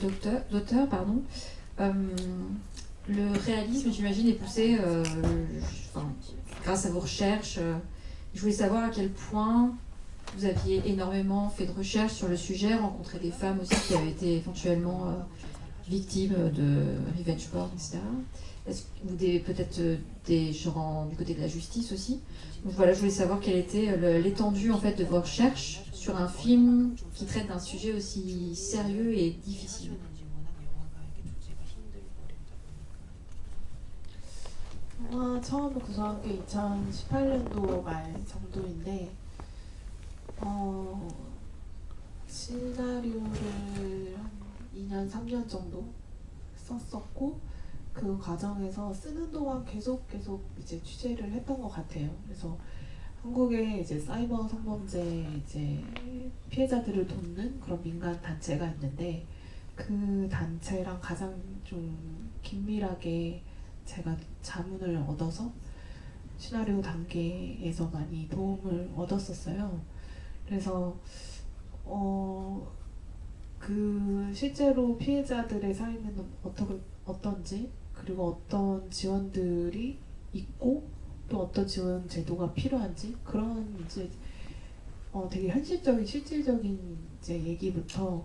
d'auteur, pardon, le réalisme, j'imagine, est poussé grâce à vos recherches. Je voulais savoir à quel point vous aviez énormément fait de recherches sur le sujet, rencontré des femmes aussi qui avaient été éventuellement victimes de revenge porn, etc. Ou peut-être des gens du côté de la justice aussi. Donc voilà, je voulais savoir quelle était l'étendue en fait de vos recherches sur un film qui traite d'un sujet aussi sérieux et difficile. 영화 처음 구성한 게 2018년도 말 정도인데 시나리오를 한 2년, 3년 정도 썼었고 그 과정에서 쓰는 동안 계속 이제 취재를 했던 것 같아요. 그래서 한국에 이제 사이버 성범죄 이제 피해자들을 돕는 그런 민간 단체가 있는데 그 단체랑 가장 좀 긴밀하게 제가 자문을 얻어서 시나리오 단계에서 많이 도움을 얻었었어요. 그래서 그 실제로 피해자들의 삶은 어떤지 그리고 어떤 지원들이 있고 또 어떤 지원 제도가 필요한지 그런 이제 되게 현실적인 실질적인 이제 얘기부터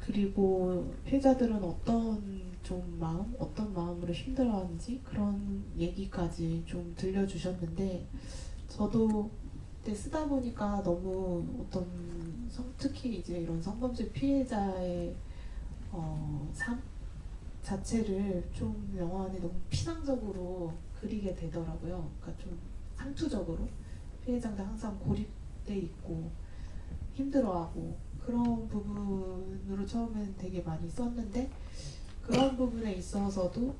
그리고 피해자들은 어떤 마음으로 힘들어하는지 그런 얘기까지 좀 들려주셨는데 저도 그때 쓰다 보니까 너무 특히 이제 이런 성범죄 피해자의 삶 자체를 좀 영화 안에 너무 피상적으로 그리게 되더라고요. 그러니까 좀 상투적으로 피해자가 항상 고립돼 있고 힘들어하고 그런 부분으로 처음엔 되게 많이 썼는데 그런 부분에 있어서도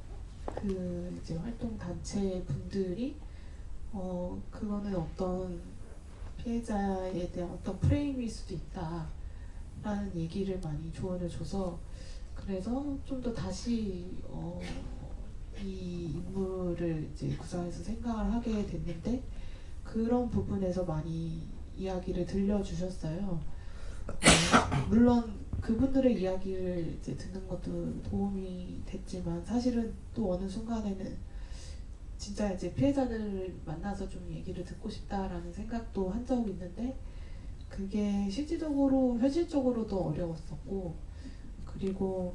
그 이제 활동 단체 분들이 그거는 어떤 피해자에 대한 어떤 프레임일 수도 있다라는 얘기를 많이 조언을 줘서 그래서 좀 더 다시 이 인물을 이제 구성해서 생각을 하게 됐는데 그런 부분에서 많이 이야기를 들려주셨어요. 물론 그분들의 이야기를 이제 듣는 것도 도움이 됐지만 사실은 또 어느 순간에는 진짜 이제 피해자들을 만나서 좀 얘기를 듣고 싶다라는 생각도 한 적이 있는데 그게 실질적으로 현실적으로도 어려웠었고 그리고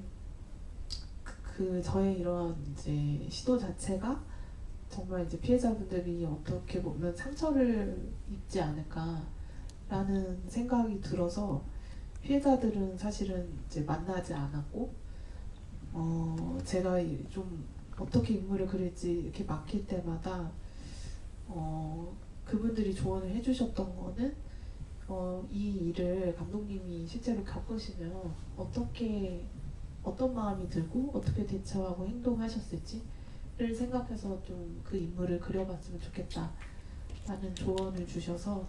그 저의 이런 이제 시도 자체가 정말 이제 피해자분들이 어떻게 보면 상처를 입지 않을까라는 생각이 들어서 피해자들은 사실은 이제 만나지 않았고 제가 좀 어떻게 인물을 그릴지 이렇게 막힐 때마다 그분들이 조언을 해주셨던 거는 이 일을 감독님이 실제로 겪으시면 어떤 마음이 들고 어떻게 대처하고 행동하셨을지를 생각해서 좀 그 인물을 그려봤으면 좋겠다라는 조언을 주셔서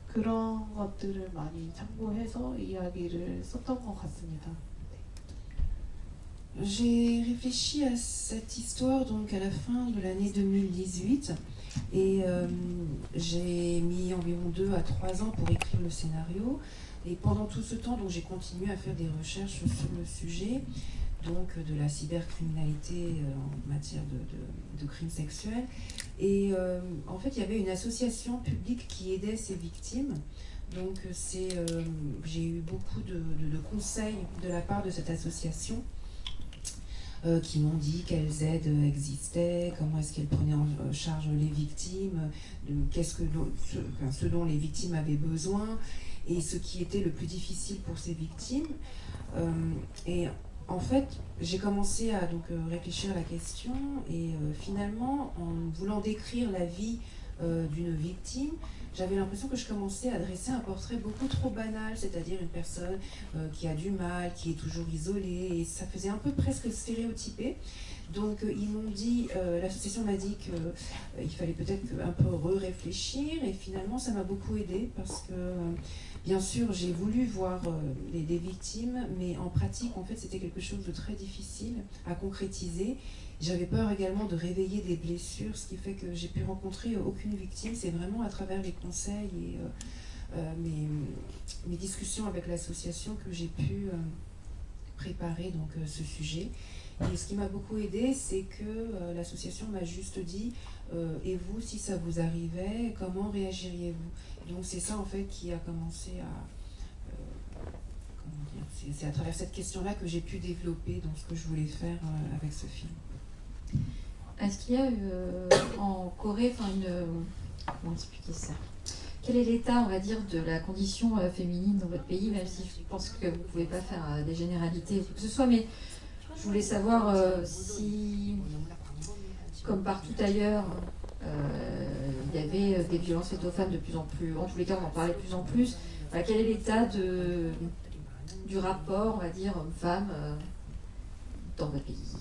그런 것들을 많이 참고해서 이야기를 썼던 것 같습니다. J'ai réfléchi à cette histoire donc à la fin de l'année 2018 et j'ai mis environ 2 à 3 ans pour écrire le scénario et pendant tout ce temps donc j'ai continué à faire des recherches sur le sujet donc de la cybercriminalité en matière de crimes sexuels et en fait il y avait une association publique qui aidait ces victimes. Donc j'ai eu beaucoup de conseils de la part de cette association qui m'ont dit quelles aides existaient, comment est-ce qu'elles prenaient en charge les victimes, ce dont les victimes avaient besoin et ce qui était le plus difficile pour ces victimes. Et en fait, j'ai commencé à donc, réfléchir à la question et finalement, en voulant décrire la vie d'une victime, j'avais l'impression que je commençais à dresser un portrait beaucoup trop banal, c'est-à-dire une personne qui a du mal, qui est toujours isolée, et ça faisait un peu presque stéréotypé. Donc ils m'ont dit, l'association m'a dit qu'il fallait peut-être un peu réfléchir, et finalement ça m'a beaucoup aidé parce que bien sûr j'ai voulu voir des victimes, mais en pratique en fait c'était quelque chose de très difficile à concrétiser. J'avais peur également de réveiller des blessures, ce qui fait que j'ai pu rencontrer aucune victime. C'est vraiment à travers les conseils et mes discussions avec l'association que j'ai pu préparer donc, ce sujet. Et ce qui m'a beaucoup aidé, c'est que l'association m'a juste dit et vous, si ça vous arrivait, comment réagiriez-vous? Donc c'est ça en fait qui a commencé à... c'est à travers cette question-là que j'ai pu développer donc, ce que je voulais faire avec ce film. Est-ce qu'il y a en Corée, comment expliquer ça? Quel est l'état, on va dire, de la condition féminine dans votre pays, même si je pense que vous ne pouvez pas faire des généralités ou quoi que ce soit, mais je voulais savoir si, comme partout ailleurs, il y avait des violences faites aux femmes de plus en plus, en tous les cas on en parlait de plus en plus. Voilà, quel est l'état du rapport, on va dire, homme-femme dans votre pays?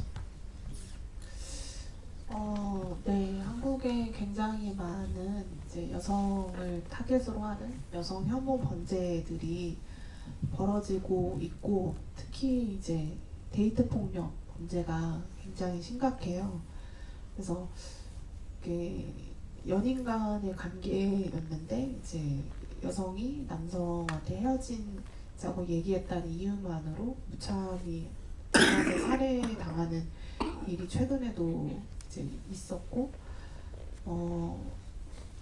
네, 한국에 굉장히 많은 이제 여성을 타겟으로 하는 여성 혐오 범죄들이 벌어지고 있고 특히 이제 데이트 폭력 문제가 굉장히 심각해요. 그래서 이게 연인 간의 관계였는데 이제 여성이 남성한테 헤어지자고 얘기했다는 이유만으로 무참히 살해당하는 일이 최근에도 이제 있었고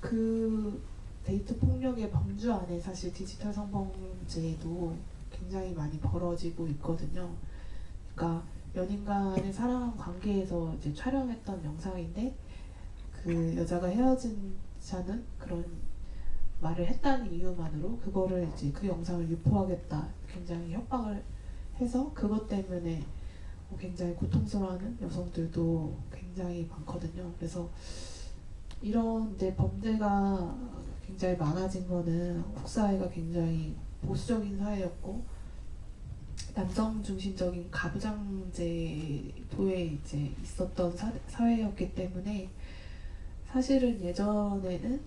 그 데이트 폭력의 범주 안에 사실 디지털 성범죄도 굉장히 많이 벌어지고 있거든요. 그러니까 연인 간의 사랑 관계에서 이제 촬영했던 영상인데 그 여자가 헤어지자는 그런 말을 했다는 이유만으로 그거를 이제 그 영상을 유포하겠다 굉장히 협박을 해서 그것 때문에 굉장히 고통스러워하는 여성들도 굉장히 많거든요. 그래서 이런 이제 범죄가 굉장히 많아진 거는 한국 사회가 굉장히 보수적인 사회였고 남성 중심적인 가부장제 도에 이제 있었던 사회였기 때문에 사실은 예전에는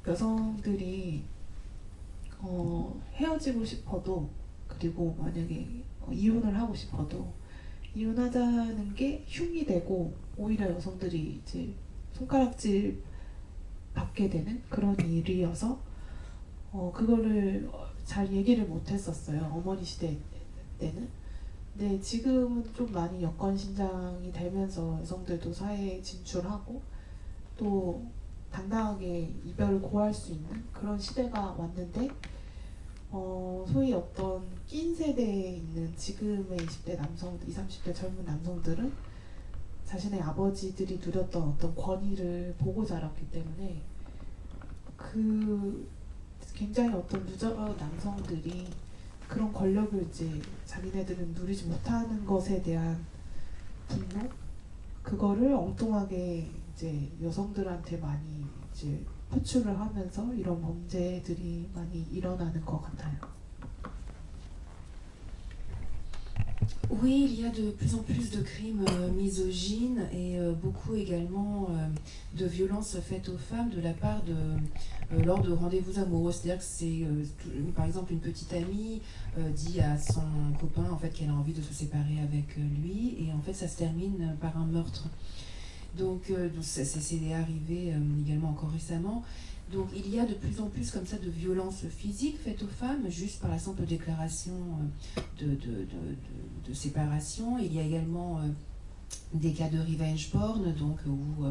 여성들이 헤어지고 싶어도 그리고 만약에 이혼을 하고 싶어도 이혼하자는 게 흉이 되고 오히려 여성들이 이제 손가락질 받게 되는 그런 일이어서 그거를 잘 얘기를 못 했었어요. 어머니 시대 때는. 근데 지금은 좀 많이 여건 신장이 되면서 여성들도 사회에 진출하고 또 당당하게 이별을 고할 수 있는 그런 시대가 왔는데 소위 어떤 낀 세대에 있는 지금의 20대 남성들, 20, 30대 젊은 남성들은 자신의 아버지들이 누렸던 어떤 권위를 보고 자랐기 때문에 그 굉장히 어떤 유저 남성들이 그런 권력을 이제 자기네들은 누리지 못하는 것에 대한 분노, 그거를 엉뚱하게 이제 여성들한테 많이 이제 표출을 하면서 이런 범죄들이 많이 일어나는 것 같아요. Oui, il y a de plus en plus de crimes misogynes et beaucoup également de violences faites aux femmes de la part de lors de rendez-vous amoureux. C'est-à-dire que c'est par exemple une petite amie dit à son copain en fait qu'elle a envie de se séparer avec lui et en fait ça se termine par un meurtre. Donc c'est arrivé également encore récemment. Donc il y a de plus en plus comme ça de violences physiques faites aux femmes juste par la simple déclaration de séparation. Il y a également des cas de revenge porn, donc où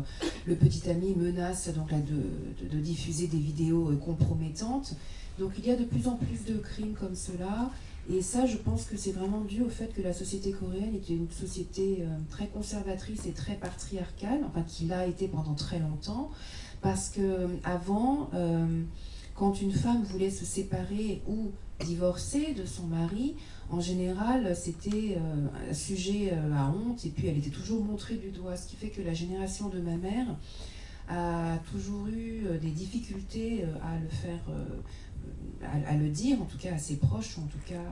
le petit ami menace donc là de diffuser des vidéos compromettantes. Donc il y a de plus en plus de crimes comme cela. Et ça, je pense que c'est vraiment dû au fait que la société coréenne était une société très conservatrice et très patriarcale, enfin qui l'a été pendant très longtemps. Parce que avant, quand une femme voulait se séparer ou divorcer de son mari, en général, c'était sujet à honte et puis elle était toujours montrée du doigt. Ce qui fait que la génération de ma mère a toujours eu des difficultés à le faire, à le dire, en tout cas à ses proches, ou en tout cas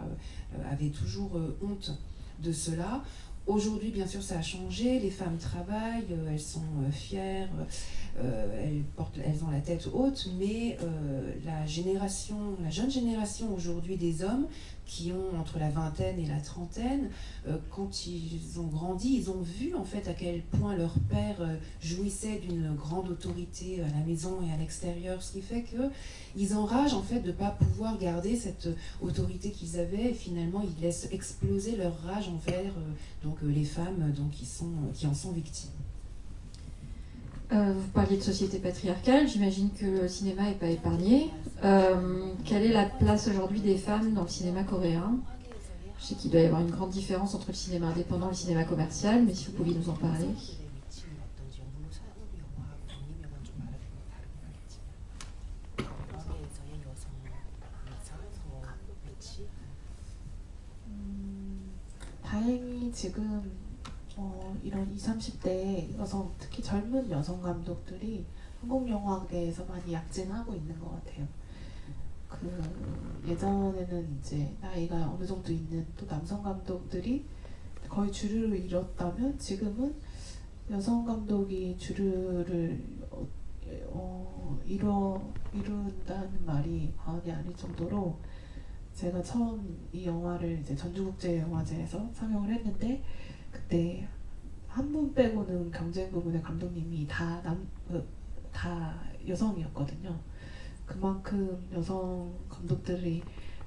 avait toujours honte de cela. Aujourd'hui, bien sûr, ça a changé. Les femmes travaillent, elles sont fières, elles ont la tête haute, mais la jeune génération aujourd'hui des hommes qui ont entre la vingtaine et la trentaine, quand ils ont grandi, ils ont vu en fait à quel point leur père jouissait d'une grande autorité à la maison et à l'extérieur, ce qui fait que ils enragent en fait de ne pas pouvoir garder cette autorité qu'ils avaient et finalement ils laissent exploser leur rage envers les femmes qui en sont victimes. Vous parliez de société patriarcale, j'imagine que le cinéma n'est pas épargné. Quelle est la place aujourd'hui des femmes dans le cinéma coréen? Je sais qu'il doit y avoir une grande différence entre le cinéma indépendant et le cinéma commercial, mais si vous pouviez nous en parler. 다행히 지금 이런 20, 30대 여성, 특히 젊은 여성 감독들이 한국 영화계에서 많이 약진하고 있는 것 같아요. 예전에는 이제 나이가 어느 정도 있는 또 남성 감독들이 거의 주류를 이뤘다면 지금은 여성 감독이 주류를 이룬다는 말이 과언이 아닐 정도로 제가 처음 이 영화를 이제 전주국제영화제에서 상영을 했는데 그때 한 분 빼고는 경쟁 부분의 감독님이 다 여성이었거든요. 그만큼 여성 감독들이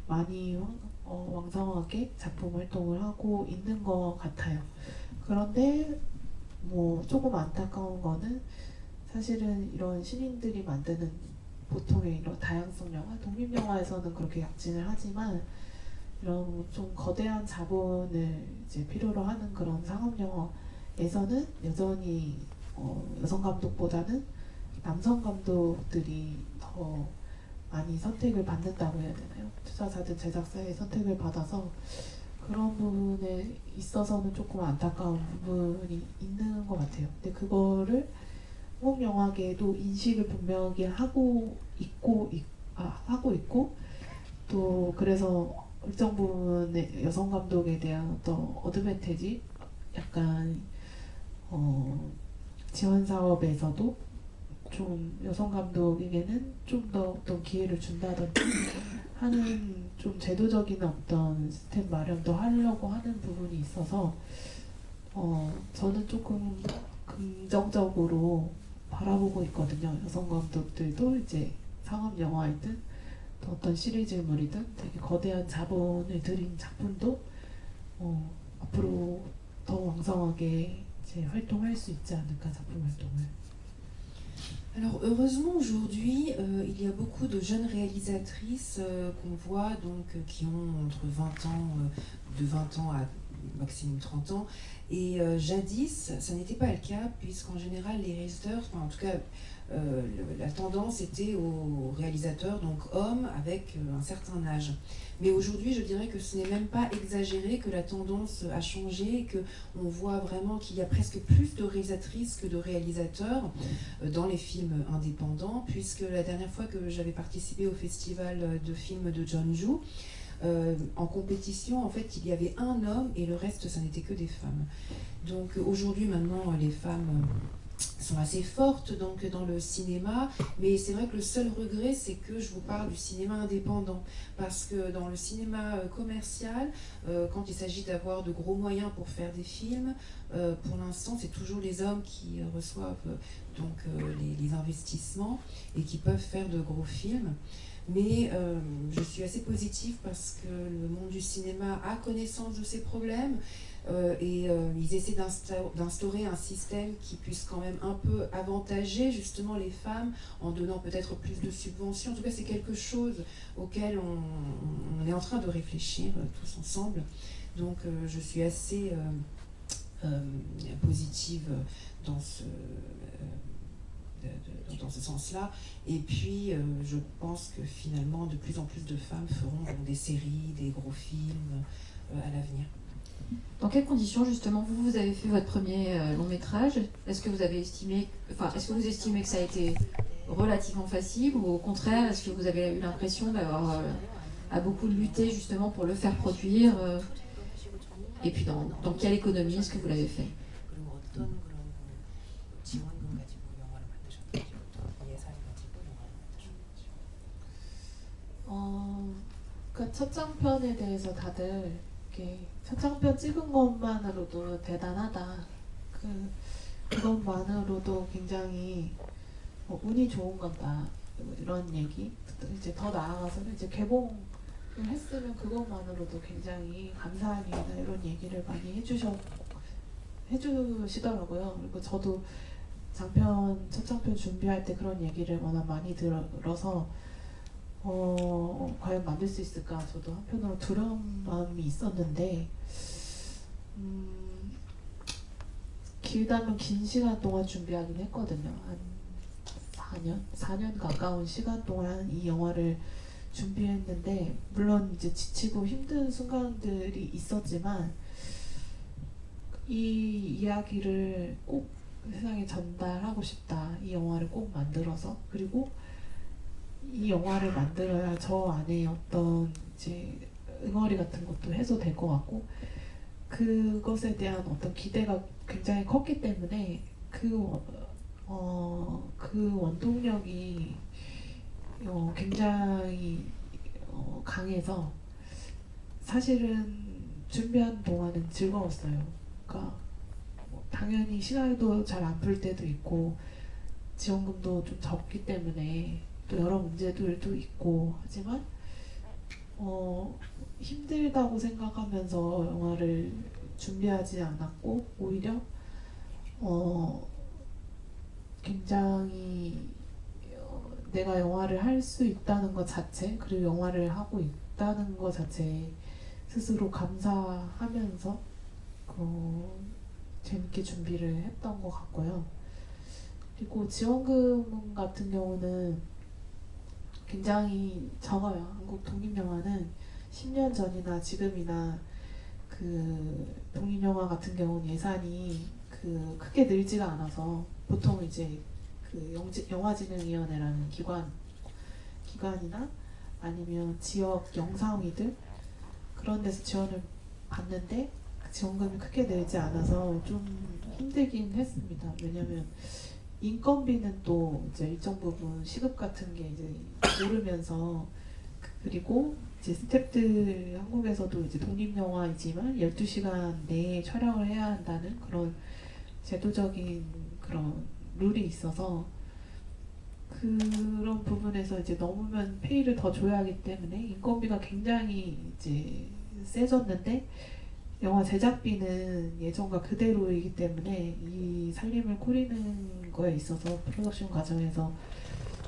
많이 왕성하게 작품 활동을 하고 있는 것 같아요. 그런데 뭐 조금 안타까운 거는 사실은 이런 신인들이 만드는 보통의 이런 다양성 영화, 독립 영화에서는 그렇게 약진을 하지만 이런 좀 거대한 자본을 이제 필요로 하는 그런 상업 영화에서는 여전히 여성 감독보다는 남성 감독들이 더 많이 선택을 받는다고 해야 되나요? 투자자든 제작사의 선택을 받아서 그런 부분에 있어서는 조금 안타까운 부분이 있는 것 같아요. 근데 그거를 한국 영화계도 인식을 분명하게 하고 있고 또 그래서 일정 부분의 여성 감독에 대한 어떤 어드밴티지, 약간 지원 사업에서도 좀 여성 감독에게는 좀 더 어떤 기회를 준다든지 하는 좀 제도적인 어떤 시스템 마련도 하려고 하는 부분이 있어서 저는 조금 긍정적으로 바라보고 있거든요. 여성 감독들도 이제 상업 영화이든 또 어떤 시리즈물이든 되게 거대한 자본을 들인 작품도 앞으로 더 왕성하게 이제 활동할 수 있지 않을까, 작품 활동을. Alors heureusement aujourd'hui, il y a beaucoup de jeunes réalisatrices qu'on voit donc qui ont entre 20 ans, de 20 ans à maximum 30 ans. Et jadis, ça n'était pas le cas, puisqu'en général les réalisateurs, enfin, en tout cas la tendance était aux réalisateurs, donc hommes avec un certain âge. Mais aujourd'hui, je dirais que ce n'est même pas exagéré, que la tendance a changé, et qu'on voit vraiment qu'il y a presque plus de réalisatrices que de réalisateurs dans les films indépendants, puisque la dernière fois que j'avais participé au festival de films de Jeonju, en compétition, en fait, il y avait un homme et le reste, ça n'était que des femmes. Donc aujourd'hui, maintenant, les femmes sont assez fortes donc, dans le cinéma, mais c'est vrai que le seul regret, c'est que je vous parle du cinéma indépendant, parce que dans le cinéma commercial, quand il s'agit d'avoir de gros moyens pour faire des films, pour l'instant, c'est toujours les hommes qui reçoivent donc, les investissements et qui peuvent faire de gros films. Mais je suis assez positive parce que le monde du cinéma a connaissance de ces problèmes et ils essaient d'instaurer un système qui puisse quand même un peu avantager justement les femmes en donnant peut-être plus de subventions. En tout cas, c'est quelque chose auquel on est en train de réfléchir tous ensemble. Donc je suis assez positive dans dans ce sens-là. Et puis, je pense que finalement, de plus en plus de femmes feront donc, des séries, des gros films à l'avenir. Dans quelles conditions, justement, vous avez fait votre premier long métrage? Est-ce que vous estimez que ça a été relativement facile, ou au contraire, est-ce que vous avez eu l'impression d'avoir à beaucoup lutter justement pour le faire produire et puis dans quelle économie est-ce que vous l'avez fait? 그러니까 첫 장편에 대해서 다들 이렇게 첫 장편 찍은 것만으로도 대단하다. 그것만으로도 굉장히 운이 좋은 거다. 이런 얘기. 이제 더 나아가서는 이제 개봉을 했으면 그것만으로도 굉장히 감사한 일이다. 이런 얘기를 많이 해주시더라고요. 그리고 저도 첫 장편 준비할 때 그런 얘기를 워낙 많이 들어서 과연 만들 수 있을까 저도 한편으로 두려운 마음이 있었는데 길다면 긴 시간 동안 준비하긴 했거든요. 한 4년 가까운 시간 동안 이 영화를 준비했는데 물론 이제 지치고 힘든 순간들이 있었지만 이 이야기를 꼭 세상에 전달하고 싶다. 이 영화를 꼭 만들어서 그리고 이 영화를 만들어야 저 안에 어떤 이제 응어리 같은 것도 해소될 것 같고 그것에 대한 어떤 기대가 굉장히 컸기 때문에 그 원동력이 굉장히 강해서 사실은 준비하는 동안은 즐거웠어요. 그러니까 당연히 시간도 잘 안 풀 때도 있고 지원금도 좀 적기 때문에 또 여러 문제들도 있고 하지만 힘들다고 생각하면서 영화를 준비하지 않았고 오히려 굉장히 내가 영화를 할 수 있다는 것 자체 그리고 영화를 하고 있다는 것 자체에 스스로 감사하면서 재밌게 준비를 했던 것 같고요. 그리고 지원금 같은 경우는 굉장히 적어요. 한국 독립영화는 10년 전이나 지금이나 그 독립영화 같은 경우는 예산이 크게 늘지가 않아서 보통 이제 그 영화진흥위원회라는 기관이나 아니면 지역 영상위들 그런 데서 지원을 받는데 그 지원금이 크게 늘지 않아서 좀 힘들긴 했습니다. 왜냐면 인건비는 또 이제 일정 부분 시급 같은 게 이제 오르면서 그리고 이제 스태프들 한국에서도 이제 독립영화이지만 12시간 내에 촬영을 해야 한다는 그런 제도적인 그런 룰이 있어서 그런 부분에서 이제 넘으면 페이를 더 줘야 하기 때문에 인건비가 굉장히 이제 세졌는데 영화 제작비는 예전과 그대로이기 때문에 이 살림을 꾸리는 거에 있어서 프로덕션 과정에서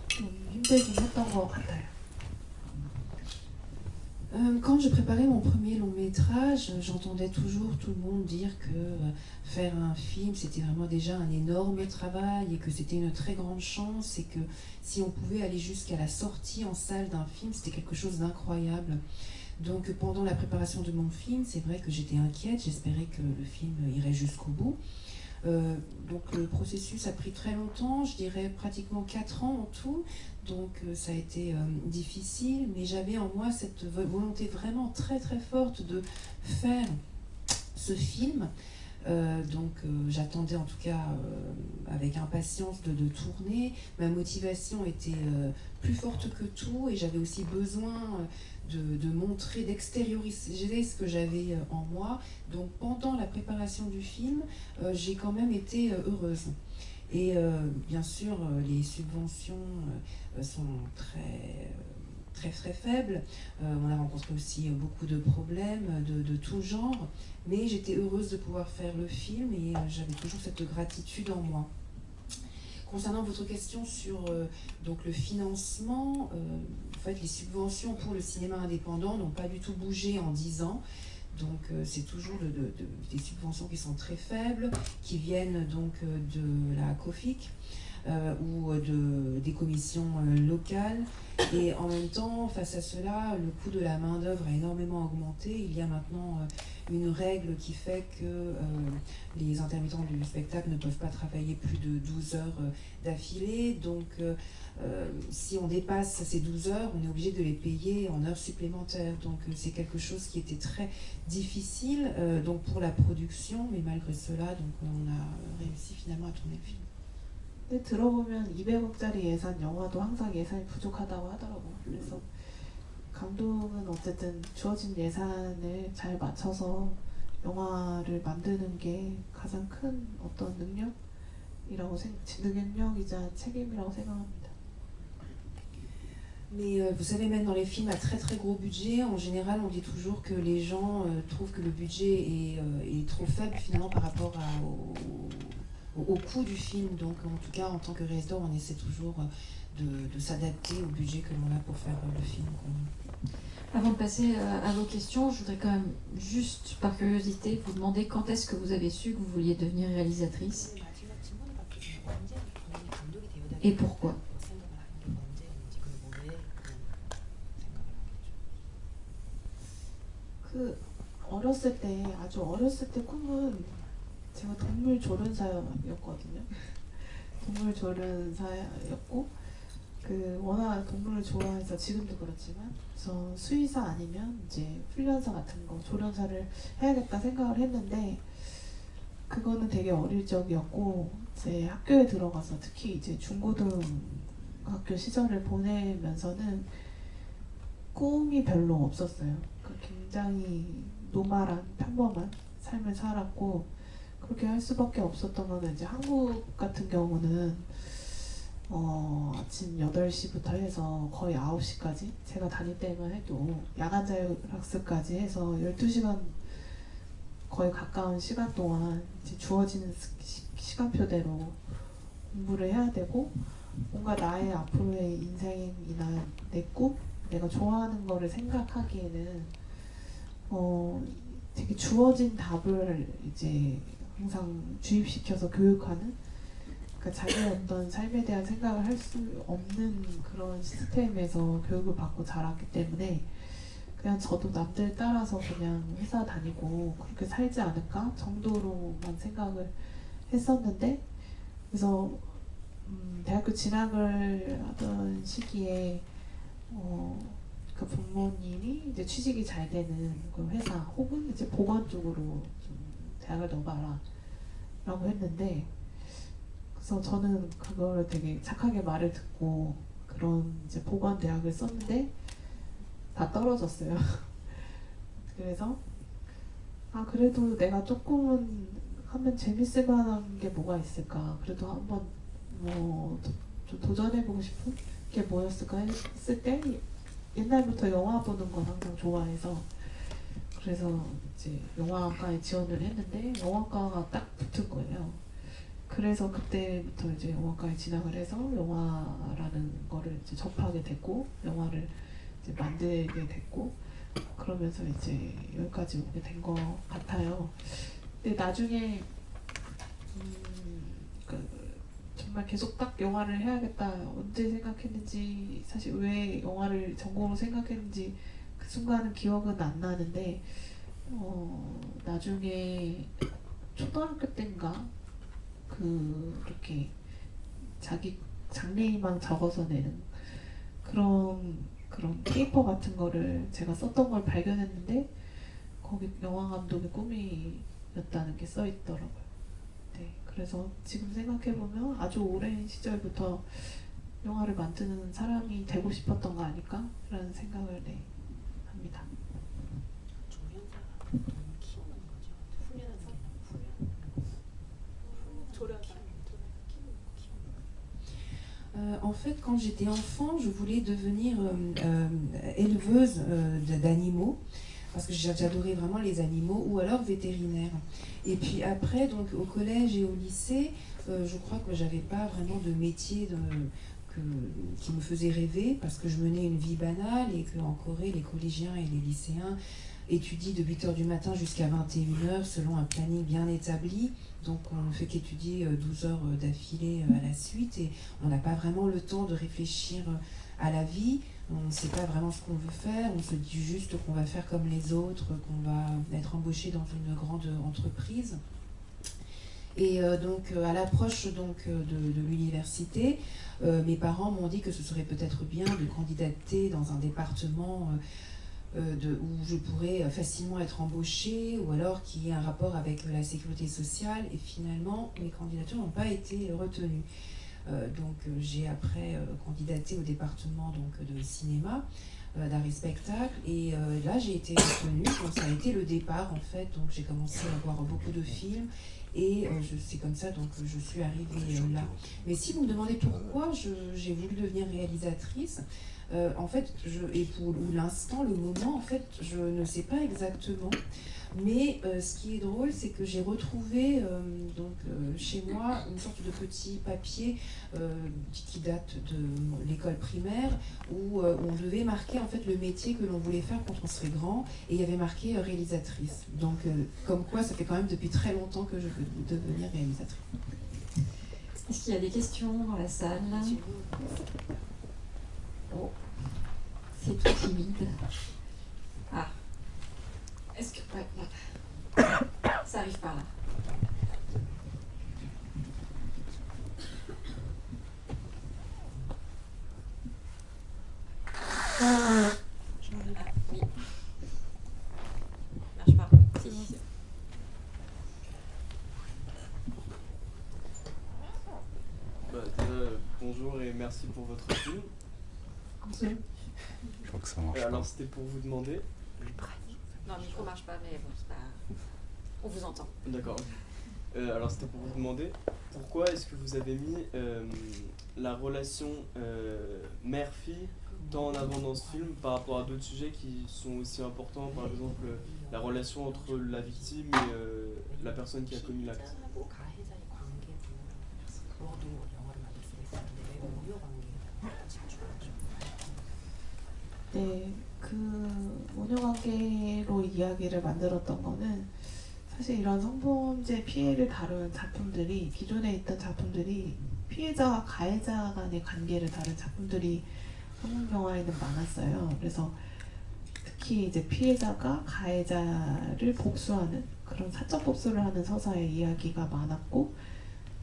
좀 힘들긴 했던 것 같아요. Quand je préparais mon premier long métrage, j'entendais toujours tout le monde dire que faire un film, c'était vraiment déjà un énorme travail et que c'était une très grande chance et que si on pouvait aller jusqu'à la sortie en salle d'un film, c'était quelque chose d'incroyable. Donc pendant la préparation de mon film, c'est vrai que j'étais inquiète, j'espérais que le film irait jusqu'au bout. Donc le processus a pris très longtemps, je dirais pratiquement 4 ans en tout, donc ça a été difficile, mais j'avais en moi cette volonté vraiment très très forte de faire ce film. J'attendais en tout cas avec impatience de tourner. Ma motivation était plus forte que tout et j'avais aussi besoin de montrer, d'extérioriser ce que j'avais en moi. Donc pendant la préparation du film, j'ai quand même été heureuse. Et bien sûr, les subventions sont très faibles. On a rencontré aussi beaucoup de problèmes de tout genre. Mais j'étais heureuse de pouvoir faire le film et j'avais toujours cette gratitude en moi. Concernant votre question sur donc le financement, en fait, les subventions pour le cinéma indépendant n'ont pas du tout bougé en 10 ans. Donc c'est toujours des subventions qui sont très faibles, qui viennent donc de la COFIC ou des commissions locales. Et en même temps, face à cela, le coût de la main-d'œuvre a énormément augmenté. Il y a maintenant une règle qui fait que les intermittents du spectacle ne peuvent pas travailler plus de 12 heures d'affilée. Donc si on dépasse ces 12 heures, on est obligé de les payer en heures supplémentaires. Donc c'est quelque chose qui était très difficile donc pour la production, mais malgré cela, donc, on a réussi finalement à tourner le film. 근데 들어보면 200억짜리 예산 영화도 항상 예산이 부족하다고 하더라고요. 그래서 감독은 어쨌든 주어진 예산을 잘 맞춰서 영화를 만드는 게 가장 큰 어떤 능력이자 책임이라고 생각합니다. Mais vous savez, même dans les films à très très gros budget, en général, on dit toujours que les gens trouvent que le budget est trop faible finalement par rapport au coût du film. Donc en tout cas, en tant que réalisateur, on essaie toujours de s'adapter au budget que l'on a pour faire le film. Avant de passer à vos questions, je voudrais quand même, juste par curiosité, vous demander quand est-ce que vous avez su que vous vouliez devenir réalisatrice et pourquoi. 아주 어렸을 때 꿈은 제가 동물 조련사였거든요. 동물 조련사였고 워낙 동물을 좋아해서 지금도 그렇지만 그래서 수의사 아니면 이제 훈련사 같은 거 조련사를 해야겠다 생각을 했는데 그거는 되게 어릴 적이었고 이제 학교에 들어가서 특히 이제 중고등학교 시절을 보내면서는 꿈이 별로 없었어요. 굉장히 노멀한 평범한 삶을 살았고 그렇게 할 수밖에 없었던 거는 이제 한국 같은 경우는 아침 8시부터 해서 거의 9시까지 제가 다닐 때만 해도 야간 자율학습까지 해서 12시간 거의 가까운 시간 동안 이제 주어지는 시간표대로 공부를 해야 되고 뭔가 나의 앞으로의 인생이나 내 꿈, 내가 좋아하는 거를 생각하기에는 되게 주어진 답을 이제 항상 주입시켜서 교육하는 그러니까 자기의 어떤 삶에 대한 생각을 할 수 없는 그런 시스템에서 교육을 받고 자랐기 때문에 그냥 저도 남들 따라서 그냥 회사 다니고 그렇게 살지 않을까 정도로만 생각을 했었는데 그래서 대학교 진학을 하던 시기에 그 부모님이 이제 취직이 잘 되는 그 회사 혹은 이제 보건 쪽으로 좀 대학을 넣어봐라 라고 했는데 그래서 저는 그거를 되게 착하게 말을 듣고 그런 이제 보건 대학을 썼는데 다 떨어졌어요. 그래서 그래도 내가 조금은 하면 재밌을 만한 게 뭐가 있을까 그래도 한번 좀 도전해보고 싶은 게 뭐였을까 했을 때 옛날부터 영화 보는 건 항상 좋아해서 그래서 이제 영화과에 지원을 했는데 영화과가 딱 붙은 거예요. 그래서 그때부터 이제 영화과에 진학을 해서 영화라는 거를 이제 접하게 됐고 영화를 이제 만들게 됐고 그러면서 이제 여기까지 오게 된 것 같아요. 근데 나중에 정말 계속 딱 영화를 해야겠다 언제 생각했는지 사실 왜 영화를 전공으로 생각했는지 그 순간은 기억은 안 나는데 나중에 초등학교 때인가 그렇게 자기 장래희망 적어서 내는 그런 페이퍼 같은 거를 제가 썼던 걸 발견했는데 거기 영화 감독의 꿈이었다는 게 써 있더라고요. 네, 그래서 지금 생각해 보면 아주 오랜 시절부터 영화를 만드는 사람이 되고 싶었던 거 아닐까라는 생각을 합니다. En fait, quand j'étais enfant, je voulais devenir éleveuse d'animaux, parce que j'adorais vraiment les animaux, ou alors vétérinaire. Et puis après, donc au collège et au lycée, je crois que j'avais pas vraiment de métier qui me faisait rêver, parce que je menais une vie banale et qu'en Corée, les collégiens et les lycéens étudient de 8h du matin jusqu'à 21h selon un planning bien établi. Donc on ne fait qu'étudier 12 heures d'affilée à la suite et on n'a pas vraiment le temps de réfléchir à la vie. On ne sait pas vraiment ce qu'on veut faire, on se dit juste qu'on va faire comme les autres, qu'on va être embauché dans une grande entreprise. Et donc à l'approche de l'université, mes parents m'ont dit que ce serait peut-être bien de candidater dans un département où je pourrais facilement être embauchée ou alors qui ait un rapport avec la sécurité sociale. Et finalement, mes candidatures n'ont pas été retenues. Donc j'ai après candidaté au département de cinéma, d'art et spectacle. Et là, j'ai été retenue. Donc ça a été le départ en fait. Donc j'ai commencé à voir beaucoup de films. Et c'est comme ça donc je suis arrivée là. Mais si vous me demandez pourquoi j'ai voulu devenir réalisatrice, en fait, et pour l'instant, le moment, en fait, je ne sais pas exactement. Mais ce qui est drôle, c'est que j'ai retrouvé chez moi une sorte de petit papier qui date de l'école primaire où on devait marquer en fait le métier que l'on voulait faire quand on serait grand et il y avait marqué réalisatrice. Donc comme quoi ça fait quand même depuis très longtemps que je veux devenir réalisatrice. Est-ce qu'il y a des questions dans la salle? Oh, c'est tout timide. Ah. Est-ce que... Ouais, là. Ça arrive par là. Ah, oui. Marche pas. Si. Bonjour et merci pour votre film. Je crois que ça marche. Alors c'était pour vous demander. Non, le micro marche pas, mais bon, c'est pas... On vous entend. D'accord. Alors c'était pour vous demander pourquoi est-ce que vous avez mis la relation mère-fille tant en avant dans ce film par rapport à d'autres sujets qui sont aussi importants, par exemple la relation entre la victime et la personne qui a commis l'acte. 네, 그 모녀관계로 이야기를 만들었던 거는 사실 이런 성범죄 피해를 다룬 작품들이 기존에 있던 작품들이 피해자와 가해자 간의 관계를 다룬 작품들이 한국 영화에는 많았어요. 그래서 특히 이제 피해자가 가해자를 복수하는 그런 사적 복수를 하는 서사의 이야기가 많았고,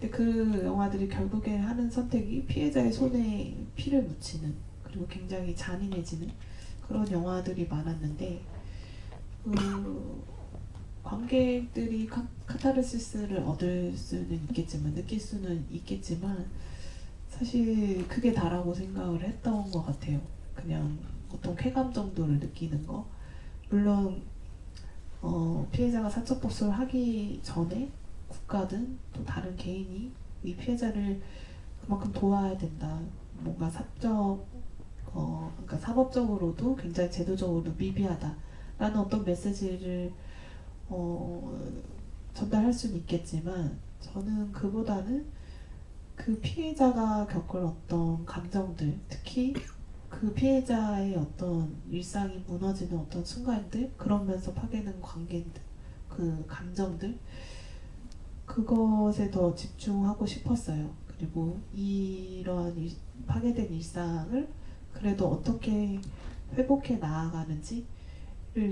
근데 그 영화들이 결국에 하는 선택이 피해자의 손에 피를 묻히는 그리고 굉장히 잔인해지는 그런 영화들이 많았는데 관객들이 카타르시스를 얻을 수는 있겠지만 느낄 수는 있겠지만 사실 그게 다라고 생각을 했던 것 같아요. 그냥 어떤 쾌감 정도를 느끼는 거. 물론 피해자가 사적 복수를 하기 전에 국가든 또 다른 개인이 이 피해자를 그만큼 도와야 된다. 뭔가 그러니까 사법적으로도 굉장히 제도적으로도 미비하다라는 라는 어떤 메시지를 전달할 수는 있겠지만 저는 그보다는 그 피해자가 겪을 어떤 감정들, 특히 그 피해자의 어떤 일상이 무너지는 어떤 순간들, 그러면서 파괴되는 관계들, 그 감정들, 그것에 더 집중하고 싶었어요. 그리고 이러한 파괴된 일상을 그래도 어떻게 회복해 나아가는지를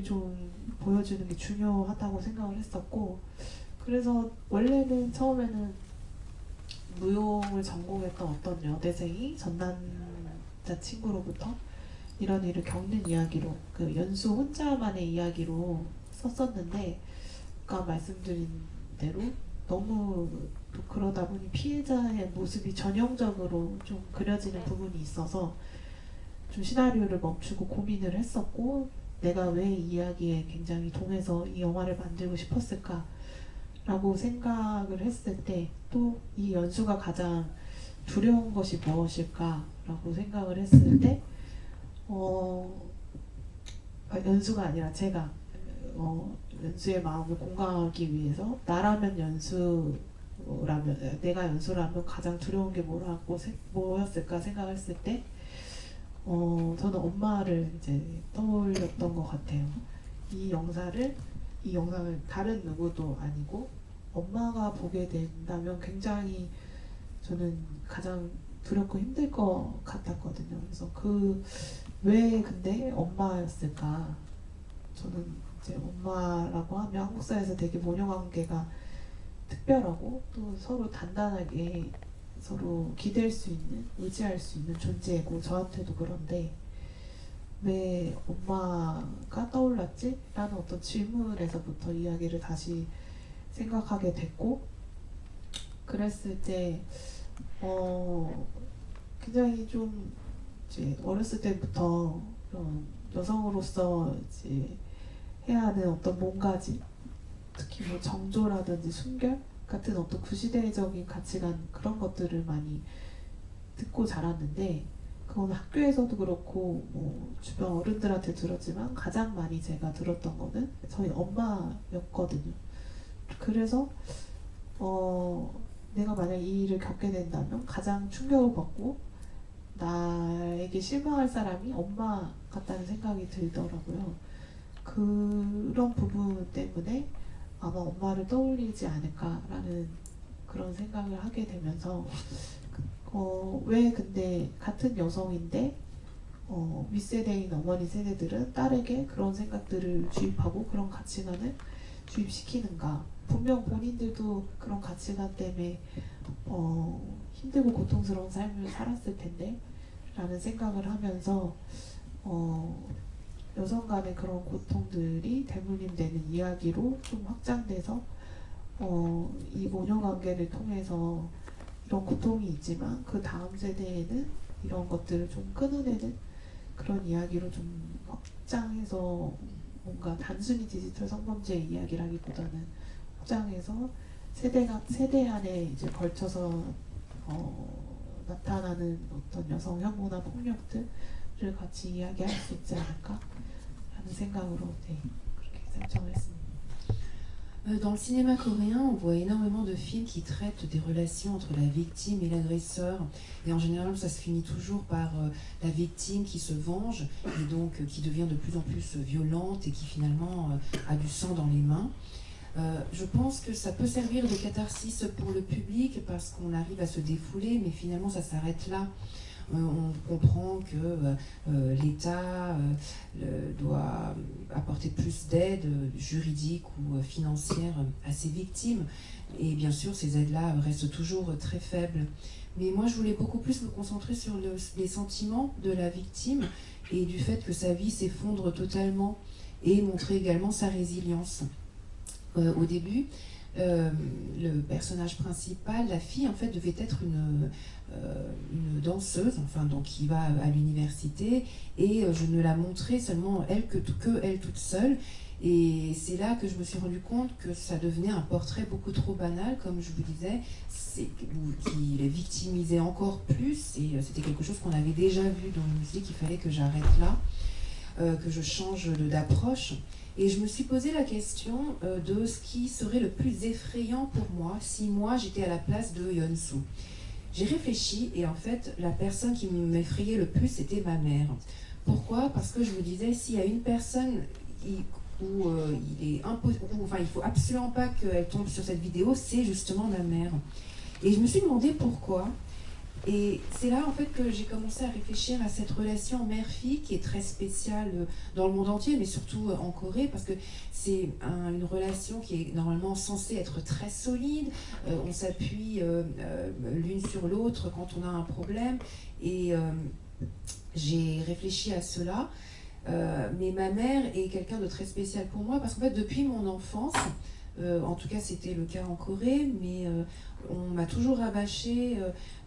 좀 보여주는 게 중요하다고 생각을 했었고, 그래서 원래는 처음에는 무용을 전공했던 어떤 여대생이 전남자 친구로부터 이런 일을 겪는 이야기로, 그 연수 혼자만의 이야기로 썼었는데, 아까 말씀드린 대로 너무 또 그러다 보니 피해자의 모습이 전형적으로 좀 그려지는 부분이 있어서 좀 시나리오를 멈추고 고민을 했었고, 내가 왜 이 이야기에 굉장히 동해서 이 영화를 만들고 싶었을까 라고 생각을 했을 때, 또 이 연수가 가장 두려운 것이 무엇일까 라고 생각을 했을 때 연수가 아니라 제가 연수의 마음을 공감하기 위해서 나라면 연수라면, 내가 연수라면 가장 두려운 게 뭐였을까 생각했을 때 저는 엄마를 이제 떠올렸던 것 같아요. 이 영상을 다른 누구도 아니고 엄마가 보게 된다면 굉장히 저는 가장 두렵고 힘들 것 같았거든요. 그래서 왜 근데 엄마였을까? 저는 이제 엄마라고 하면 한국 사회에서 되게 모녀 관계가 특별하고 또 서로 단단하게 서로 기댈 수 있는, 의지할 수 있는 존재고, 저한테도 그런데 왜 엄마가 떠올랐지? 라는 어떤 질문에서부터 이야기를 다시 생각하게 됐고, 그랬을 때 굉장히 좀 이제 어렸을 때부터 여성으로서 이제 해야 하는 어떤 몸가짐, 특히 뭐 정조라든지 순결 같은 어떤 구시대적인 가치관, 그런 것들을 많이 듣고 자랐는데, 그건 학교에서도 그렇고 뭐 주변 어른들한테 들었지만 가장 많이 제가 들었던 거는 저희 엄마였거든요. 그래서 내가 만약 이 일을 겪게 된다면 가장 충격을 받고 나에게 실망할 사람이 엄마 같다는 생각이 들더라고요. 그런 부분 때문에 아마 엄마를 떠올리지 않을까라는 그런 생각을 하게 되면서 왜 근데 같은 여성인데 윗세대인 어머니 세대들은 딸에게 그런 생각들을 주입하고 그런 가치관을 주입시키는가. 분명 본인들도 그런 가치관 때문에 힘들고 고통스러운 삶을 살았을 텐데 라는 생각을 하면서 여성 간의 그런 고통들이 대물림되는 이야기로 좀 확장돼서 이 모녀 관계를 통해서 이런 고통이 있지만 그 다음 세대에는 이런 것들을 좀 끊어내는 그런 이야기로 좀 확장해서, 뭔가 단순히 디지털 성범죄 이야기라기보다는 확장해서 세대 안에 이제 걸쳐서 나타나는 어떤 여성 혐오나 폭력들을 같이 이야기할 수 있지 않을까 하는 생각으로 그렇게 설정을 했습니다. Dans le cinéma coréen, on voit énormément de films qui traitent des relations entre la victime et l'agresseur. Et en général, ça se finit toujours par la victime qui se venge et donc qui devient de plus en plus violente et qui finalement a du sang dans les mains. Je pense que ça peut servir de catharsis pour le public parce qu'on arrive à se défouler, mais finalement ça s'arrête là. On comprend que l'État doit apporter plus d'aide juridique ou financière à ses victimes. Et bien sûr, ces aides-là restent toujours très faibles. Mais moi, je voulais beaucoup plus me concentrer sur les sentiments de la victime et du fait que sa vie s'effondre totalement et montrer également sa résilience. Au début, le personnage principal, la fille, en fait, devait être une danseuse, enfin, donc qui va à l'université, et je ne la montrais seulement elle que elle toute seule. Et c'est là que je me suis rendu compte que ça devenait un portrait beaucoup trop banal, comme je vous disais, qui les victimisait encore plus, et c'était quelque chose qu'on avait déjà vu dans le musée, qu'il fallait que j'arrête là. que je change d'approche. Et je me suis posé la question de ce qui serait le plus effrayant pour moi si moi j'étais à la place de Yeon-soo. J'ai réfléchi et en fait la personne qui m'effrayait le plus c'était ma mère. Pourquoi ? Parce que je me disais s'il y a une personne où il faut absolument pas qu'elle tombe sur cette vidéo, c'est justement ma mère. Et je me suis demandé pourquoi. Et c'est là en fait que j'ai commencé à réfléchir à cette relation mère-fille qui est très spéciale dans le monde entier, mais surtout en Corée, parce que c'est une relation qui est normalement censée être très solide. On s'appuie l'une sur l'autre quand on a un problème. Et j'ai réfléchi à cela. Mais ma mère est quelqu'un de très spécial pour moi, parce qu'en fait depuis mon enfance, en tout cas c'était le cas en Corée, mais on m'a toujours rabâché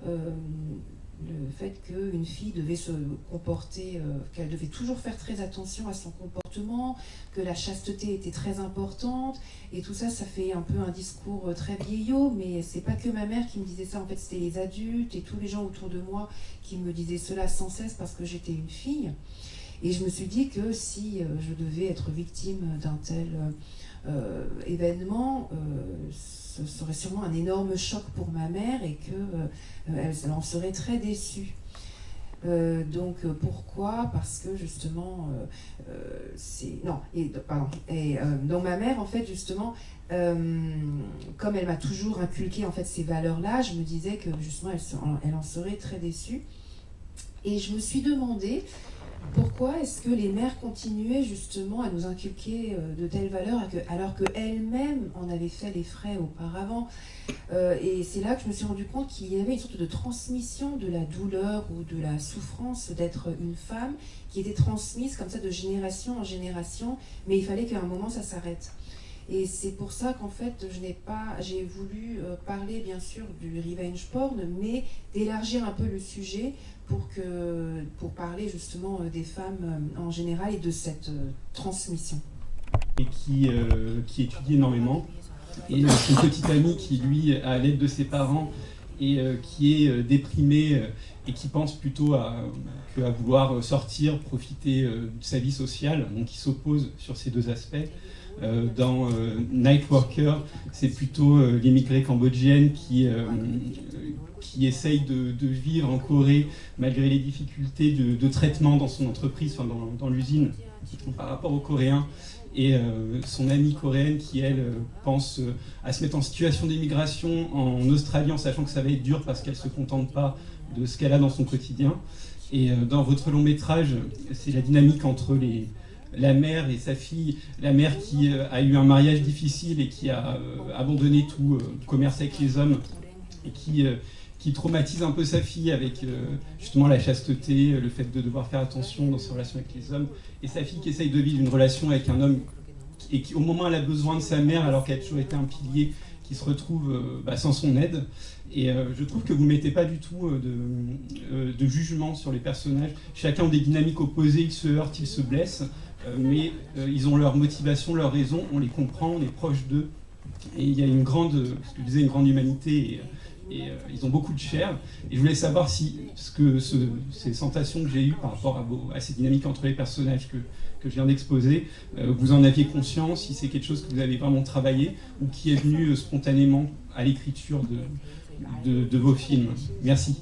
le fait qu'une fille devait se comporter, qu'elle devait toujours faire très attention à son comportement, que la chasteté était très importante, et tout ça, ça fait un peu un discours très vieillot, mais c'est pas que ma mère qui me disait ça, en fait c'était les adultes et tous les gens autour de moi qui me disaient cela sans cesse parce que j'étais une fille. Et je me suis dit que si je devais être victime d'un tel événement, ce serait sûrement un énorme choc pour ma mère et qu'elle en serait très déçue. Donc pourquoi ? Parce que justement, donc ma mère en fait justement, comme elle m'a toujours inculqué en fait ces valeurs-là, je me disais que justement elle en serait très déçue. Et je me suis demandé pourquoi est-ce que les mères continuaient justement à nous inculquer de telles valeurs alors qu'elles-mêmes en avaient fait les frais auparavant. Et c'est là que je me suis rendu compte qu'il y avait une sorte de transmission de la douleur ou de la souffrance d'être une femme qui était transmise comme ça de génération en génération, mais il fallait qu'à un moment ça s'arrête. Et c'est pour ça qu'en fait j'ai voulu parler bien sûr du revenge porn, mais d'élargir un peu le sujet pour parler justement des femmes en général et de cette transmission. Et qui étudie énormément. Et son petit ami qui, lui, à l'aide de ses parents, et qui est déprimé et qui pense plutôt à vouloir sortir, profiter de sa vie sociale, donc il s'oppose sur ces deux aspects. Dans Night Worker, c'est plutôt l'immigrée cambodgienne qui essaye de vivre en Corée malgré les difficultés de traitement dans son entreprise, enfin dans l'usine, par rapport aux Coréens. Et son amie coréenne qui, elle, pense à se mettre en situation d'immigration en Australie en sachant que ça va être dur parce qu'elle ne se contente pas de ce qu'elle a dans son quotidien. Et dans votre long métrage, c'est la dynamique entre la mère et sa fille, la mère qui a eu un mariage difficile et qui a abandonné tout commerce avec les hommes et qui traumatise un peu sa fille avec justement la chasteté, le fait de devoir faire attention dans ses relations avec les hommes, et sa fille qui essaye de vivre une relation avec un homme et qui au moment elle a besoin de sa mère alors qu'elle a toujours été un pilier, qui se retrouve sans son aide. Et je trouve que vous ne mettez pas du tout de jugement sur les personnages. Chacun a des dynamiques opposées, ils se heurtent, ils se blessent, mais ils ont leur motivation, leur raison, on les comprend, on est proche d'eux. Et il y a une grande humanité, et ils ont beaucoup de chair. Et je voulais savoir si ces sensations que j'ai eues par rapport à ces dynamiques entre les personnages que je viens d'exposer, vous en aviez conscience, si c'est quelque chose que vous avez vraiment travaillé ou qui est venu spontanément à l'écriture de vos films. Merci.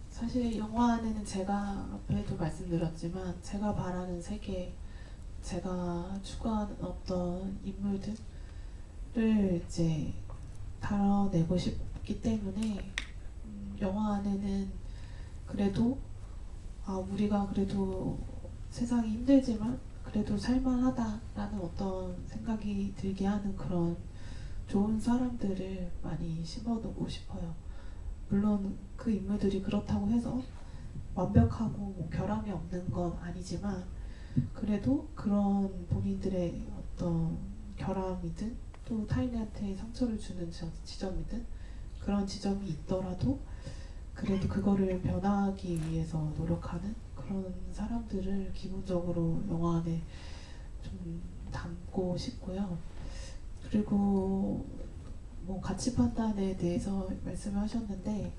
사실 영화 안에는 제가 앞에도 말씀드렸지만 제가 바라는 세계, 제가 추구하는 어떤 인물들을 이제 다뤄내고 싶기 때문에 영화 안에는 그래도 우리가 그래도 세상이 힘들지만 그래도 살만하다라는 어떤 생각이 들게 하는 그런 좋은 사람들을 많이 심어두고 싶어요. 물론 그 인물들이 그렇다고 해서 완벽하고 결함이 없는 건 아니지만 그래도 그런 본인들의 어떤 결함이든 또 타인한테 상처를 주는 지점이든 그런 지점이 있더라도 그래도 그거를 변화하기 위해서 노력하는 그런 사람들을 기본적으로 영화 안에 좀 담고 싶고요. 그리고 뭐 가치 판단에 대해서 말씀을 하셨는데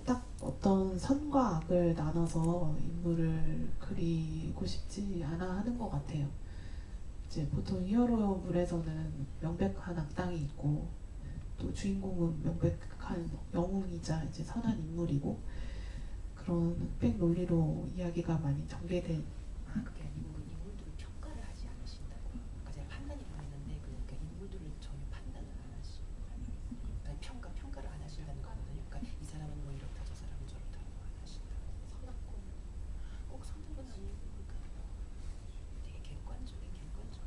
딱 어떤 선과 악을 나눠서 인물을 그리고 싶지 않아 하는 것 같아요. 이제 보통 히어로물에서는 명백한 악당이 있고 또 주인공은 명백한 영웅이자 이제 선한 인물이고 그런 흑백 논리로 이야기가 많이 전개된. 그게 아니고 인물들을 평가를 하지 않으신다고. 그러니까 제가 판단이 보이는데 그러니까 인물들을 전혀 판단을 안 하시고 아니 평가를 안 하신다는 거거든요. 그러니까 이 사람은 뭐 이렇다 저 사람은 저렇다 안 하신다. 선악고 꼭 선악은 아니고 그러니까 되게 객관적인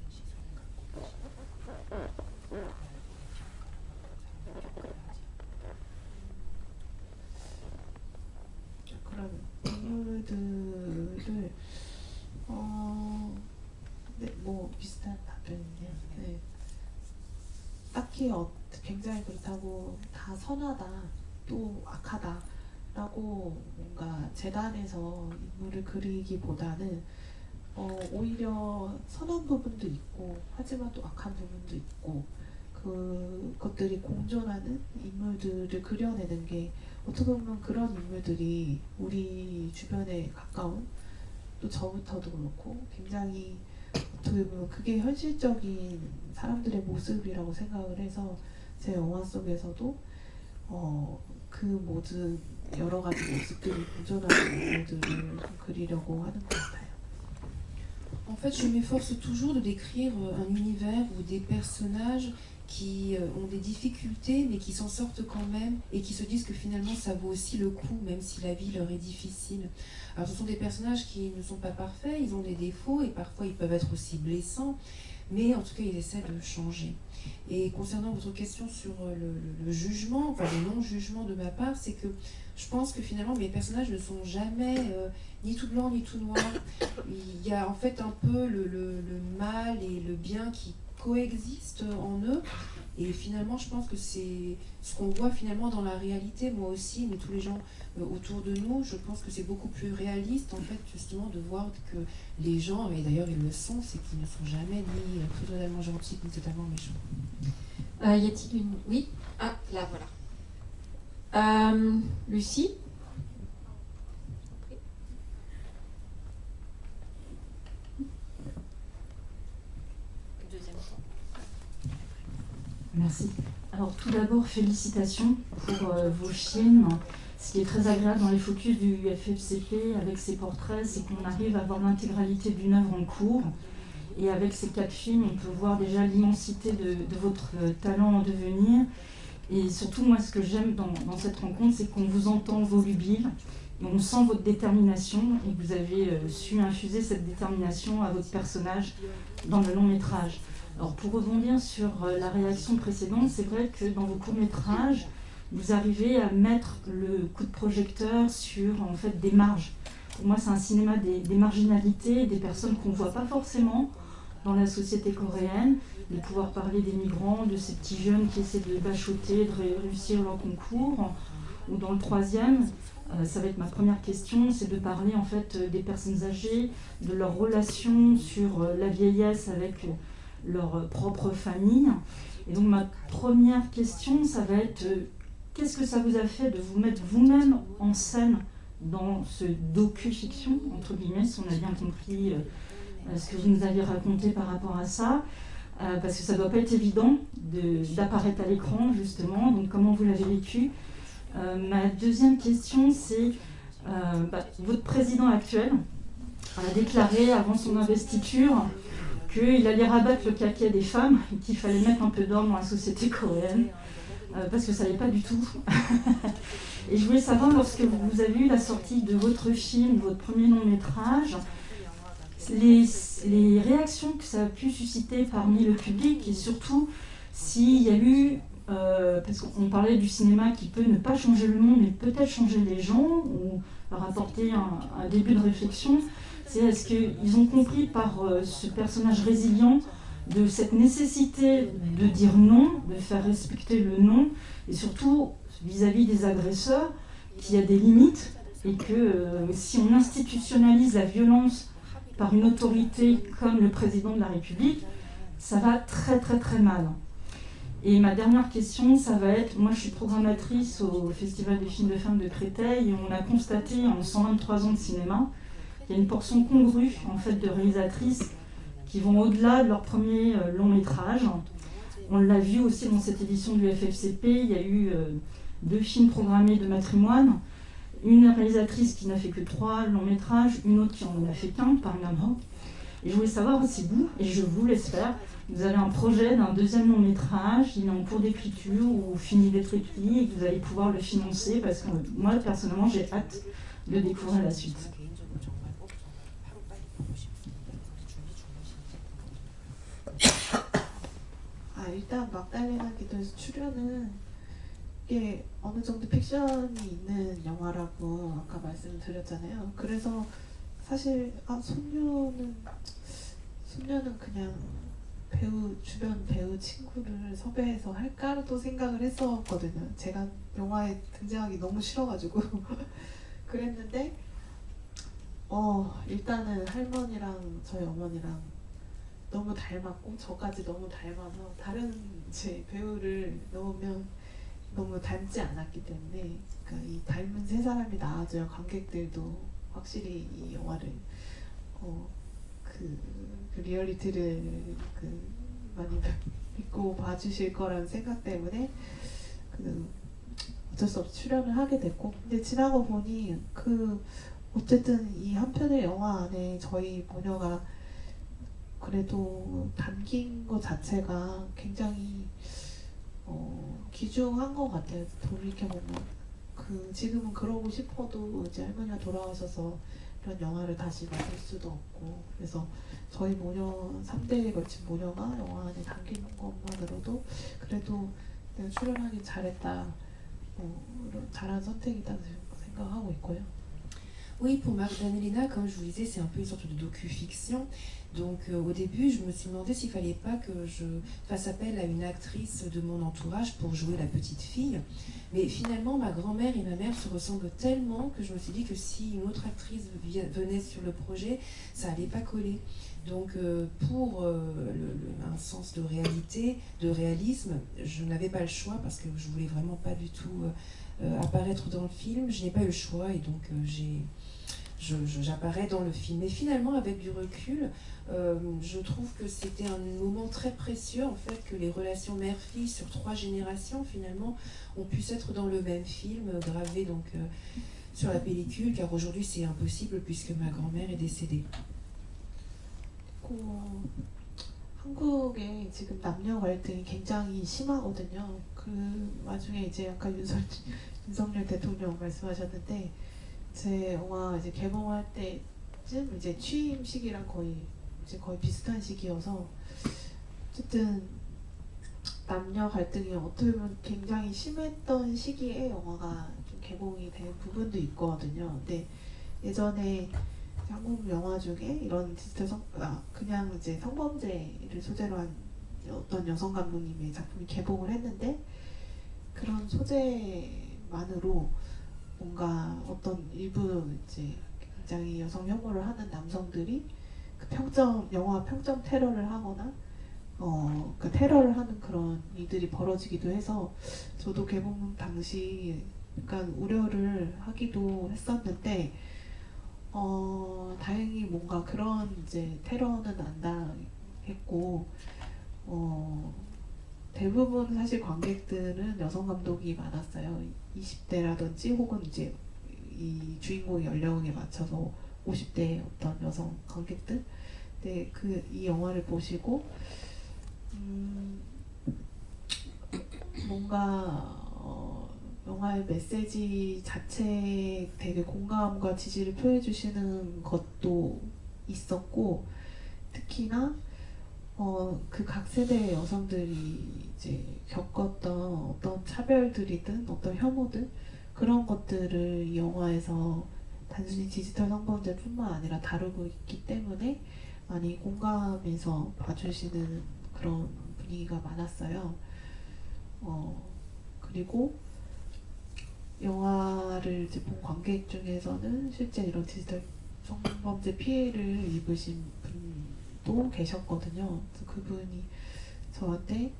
시선을 갖고 계시는 평가를 하지. 그런 인물들을 네, 뭐 비슷한 답변이네요. 네. 딱히 굉장히 그렇다고 다 선하다 또 악하다라고 뭔가 재단에서 인물을 그리기보다는 오히려 선한 부분도 있고 하지만 또 악한 부분도 있고 그것들이 공존하는 인물들을 그려내는 게 어떻게 보면 그런 인물들이 우리 주변에 가까운 또 저부터도 그렇고 굉장히 어떻게 보면 그게 현실적인 사람들의 모습이라고 생각을 해서 제 영화 속에서도 그 모든 여러 가지 모습들이 공존하는 인물들을 그리려고 하는 것 같아요. En fait, je m'efforce toujours de décrire un univers où des personnages qui ont des difficultés mais qui s'en sortent quand même et qui se disent que finalement ça vaut aussi le coup même si la vie leur est difficile. Alors ce sont des personnages qui ne sont pas parfaits, ils ont des défauts et parfois ils peuvent être aussi blessants, mais en tout cas ils essaient de changer. Et concernant votre question sur le jugement, enfin le non-jugement de ma part, c'est que je pense que finalement mes personnages ne sont jamais ni tout blanc ni tout noir. Il y a en fait un peu le mal et le bien qui coexistent en eux et finalement je pense que c'est ce qu'on voit finalement dans la réalité, moi aussi mais tous les gens autour de nous, je pense que c'est beaucoup plus réaliste en fait justement de voir que les gens, et d'ailleurs ils le sont, c'est qu'ils ne sont jamais ni totalement gentils ni totalement méchants. Y a-t-il une... Oui. Ah, là voilà. Lucie. Merci. Alors tout d'abord, félicitations pour vos films. Ce qui est très agréable dans les focus du FFCP avec ces portraits, c'est qu'on arrive à voir l'intégralité d'une œuvre en cours. Et avec ces 4 films, on peut voir déjà l'immensité de votre talent en devenir. Et surtout, moi, ce que j'aime dans cette rencontre, c'est qu'on vous entend volubile, et on sent votre détermination, et que vous avez su infuser cette détermination à votre personnage dans le long métrage. Alors pour rebondir sur la réaction précédente, c'est vrai que dans vos courts-métrages, vous arrivez à mettre le coup de projecteur sur en fait des marges. Pour moi, c'est un cinéma des marginalités, des personnes qu'on ne voit pas forcément dans la société coréenne, de pouvoir parler des migrants, de ces petits jeunes qui essaient de bachoter, de réussir leur concours. Ou dans le troisième, ça va être ma première question, c'est de parler en fait des personnes âgées, de leur relation sur la vieillesse avec leur propre famille. Et donc ma première question, ça va être qu'est-ce que ça vous a fait de vous mettre vous-même en scène dans ce docu-fiction, entre guillemets, si on a bien compris ce que vous nous avez raconté par rapport à ça, parce que ça ne doit pas être évident d'apparaître à l'écran, justement, donc comment vous l'avez vécu. Ma deuxième question, c'est votre président actuel a déclaré avant son investiture qu'il allait rabattre le caquet des femmes et qu'il fallait mettre un peu d'ordre dans la société coréenne, parce que ça n'allait pas du tout. Et je voulais savoir, lorsque vous avez eu la sortie de votre film, votre premier long-métrage, les réactions que ça a pu susciter parmi le public, et surtout s'il y a eu, parce qu'on parlait du cinéma qui peut ne pas changer le monde, mais peut-être changer les gens, ou leur apporter un début de réflexion, c'est est-ce qu'ils ont compris par ce personnage résilient de cette nécessité de dire non, de faire respecter le non, et surtout vis-à-vis des agresseurs, qu'il y a des limites, et que si on institutionnalise la violence par une autorité comme le président de la République, ça va très très très mal. Et ma dernière question, ça va être, moi je suis programmatrice au Festival des films de femmes de Créteil et on a constaté en 123 ans de cinéma, il y a une portion congrue en fait de réalisatrices qui vont au-delà de leur premier long métrage. On l'a vu aussi dans cette édition du FFCP, il y a eu 2 films programmés de matrimoine, une réalisatrice qui n'a fait que 3 longs métrages, une autre qui en a fait qu'un, par Nam. Et je voulais savoir si vous, et je vous l'espère, vous avez un projet d'un 2e long métrage, il est en cours d'écriture ou fini d'être écrit et que vous allez pouvoir le financer parce que moi personnellement j'ai hâte de découvrir la suite. 일단 막달레나 기도에서 출연은 이게 어느 정도 픽션이 있는 영화라고 아까 말씀드렸잖아요. 그래서 사실 소녀는 그냥 주변 배우 친구를 섭외해서 할까도 생각을 했었거든요. 제가 영화에 등장하기 너무 싫어가지고 그랬는데 일단은 할머니랑 저희 어머니랑 너무 닮았고 저까지 너무 닮아서 다른 제 배우를 넣으면 너무 닮지 않았기 때문에 그러니까 이 닮은 3사람이 나와줘야 관객들도 확실히 이 영화를 그 리얼리티를 많이 믿고 봐주실 거라는 생각 때문에 어쩔 수 없이 출연을 하게 됐고 근데 지나고 보니 어쨌든 이 한 편의 영화 안에 저희 모녀가 그래도 담긴 것 자체가 굉장히 귀중한 것 같아요. 돌이켜보면 지금은 그러고 싶어도 이제 할머니가 돌아가셔서 이런 영화를 다시 만들 수도 없고 그래서 저희 모녀 3대에 걸친 모녀가 영화 안에 담기는 것만으로도 그래도 내가 출연하기 잘했다 잘한 선택이다 생각하고 있고요. Oui, pour Magdalena, comme je vous disais, c'est un peu une sorte de docu-fiction. Donc au début, je me suis demandé s'il fallait pas que je fasse appel à une actrice de mon entourage pour jouer la petite fille. Mais finalement, ma grand-mère et ma mère se ressemblent tellement que je me suis dit que si une autre actrice venait sur le projet, ça allait pas coller. Donc pour un sens de réalité, de réalisme, je n'avais pas le choix parce que je voulais vraiment pas du tout apparaître dans le film. Je n'ai pas eu le choix et donc j'apparais dans le film. Et finalement, avec du recul, je trouve que c'était un moment très précieux, en fait, que les relations mère-fille sur 3 générations, finalement, ont pu être dans le même film, gravé donc sur la pellicule, car aujourd'hui c'est impossible puisque ma grand-mère est décédée. 한국에 지금 남녀 갈등이 굉장히 심하거든요. 그 와중에 이제 아까 윤석열 대통령 말씀하셨는데 제 영화 이제 개봉할 때쯤 이제 취임 시기랑 거의 비슷한 시기여서 어쨌든 남녀 갈등이 어떻게 보면 굉장히 심했던 시기에 영화가 좀 개봉이 된 부분도 있거든요. 근데 예전에 한국 영화 중에 이런 디지털 그냥 이제 성범죄를 소재로 한 어떤 여성 감독님의 작품이 개봉을 했는데 그런 소재만으로 뭔가 어떤 일부 이제 굉장히 여성 혐오를 하는 남성들이 영화 평점 테러를 하거나 그 테러를 하는 그런 일들이 벌어지기도 해서 저도 개봉 당시 약간 우려를 하기도 했었는데 다행히 뭔가 그런 이제 테러는 안 당했고 대부분 사실 관객들은 여성 감독이 많았어요. 20대라든지 혹은 이제 이 주인공의 연령에 맞춰서 50대의 어떤 여성 관객들. 근데 이 영화를 보시고 뭔가 영화의 메시지 자체에 되게 공감과 지지를 표해 주시는 것도 있었고 특히나 그 각 세대의 여성들이 이제 겪었던 어떤 차별들이든 어떤 혐오들 그런 것들을 이 영화에서 단순히 디지털 성범죄뿐만 아니라 다루고 있기 때문에 많이 공감해서 봐주시는 그런 분위기가 많았어요. 그리고 영화를 이제 본 관객 중에서는 실제 이런 디지털 성범죄 피해를 입으신 분도 계셨거든요. 그분이 저한테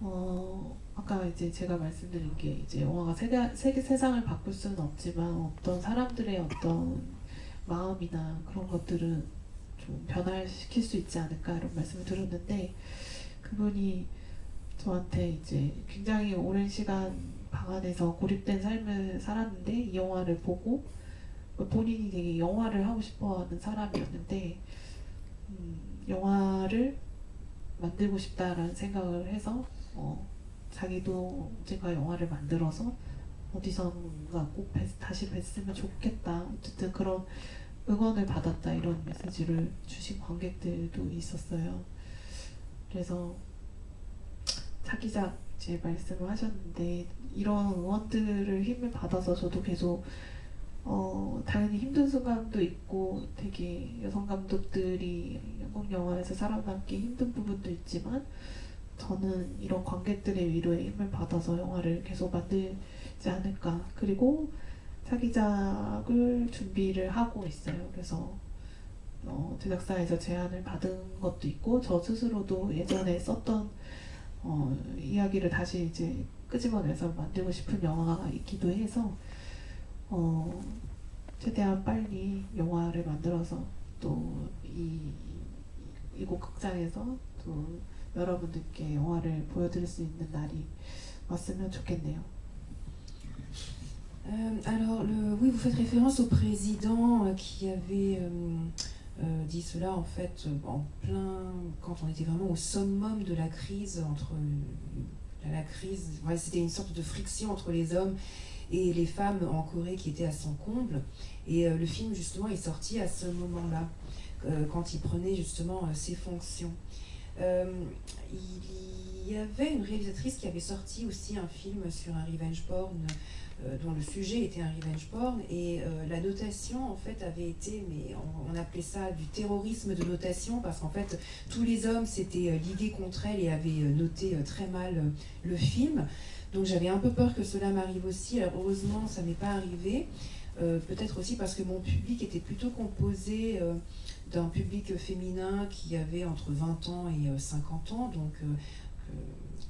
아까 이제 제가 말씀드린 게 이제 영화가 세상을 바꿀 수는 없지만 어떤 사람들의 어떤 마음이나 그런 것들은 좀 변화시킬 수 있지 않을까 이런 말씀을 들었는데 그분이 저한테 이제 굉장히 오랜 시간 방 안에서 고립된 삶을 살았는데 이 영화를 보고 본인이 되게 영화를 하고 싶어하는 사람이었는데 영화를 만들고 싶다라는 생각을 해서 자기도 언젠가 영화를 만들어서 어디선가 꼭 다시 뵀으면 좋겠다. 어쨌든 그런 응원을 받았다 이런 메시지를 주신 관객들도 있었어요. 그래서 차기작 이제 말씀을 하셨는데 이런 응원들을 힘을 받아서 저도 계속 당연히 힘든 순간도 있고 되게 여성 감독들이 한국 영화에서 살아남기 힘든 부분도 있지만 저는 이런 관객들의 위로에 힘을 받아서 영화를 계속 만들지 않을까. 그리고 차기작을 준비를 하고 있어요. 그래서 제작사에서 제안을 받은 것도 있고 저 스스로도 예전에 썼던 이야기를 다시 이제 끄집어내서 만들고 싶은 영화가 있기도 해서 최대한 빨리 영화를 만들어서 또 이곳 극장에서 또 여러분들께 영화를 보여드릴 수 있는 날이 왔으면 좋겠네요. Alors, oui, vous faites référence au président qui avait dit cela en fait en plein, quand on était vraiment au summum de la crise la crise, ouais, c'était une sorte de friction entre les hommes et les femmes en Corée qui étaient à son comble. Et le film justement est sorti à ce moment-là, quand il prenait justement ses fonctions. Il y avait une réalisatrice qui avait sorti aussi un film sur un revenge porn dont le sujet était un revenge porn et la notation en fait avait été, mais on appelait ça du terrorisme de notation parce qu'en fait tous les hommes s'étaient ligués contre elle et avaient noté très mal le film. Donc j'avais un peu peur que cela m'arrive aussi. Alors heureusement ça m'est pas arrivé. Peut-être aussi parce que mon public était plutôt composé d'un public féminin qui avait entre 20 ans et 50 ans, donc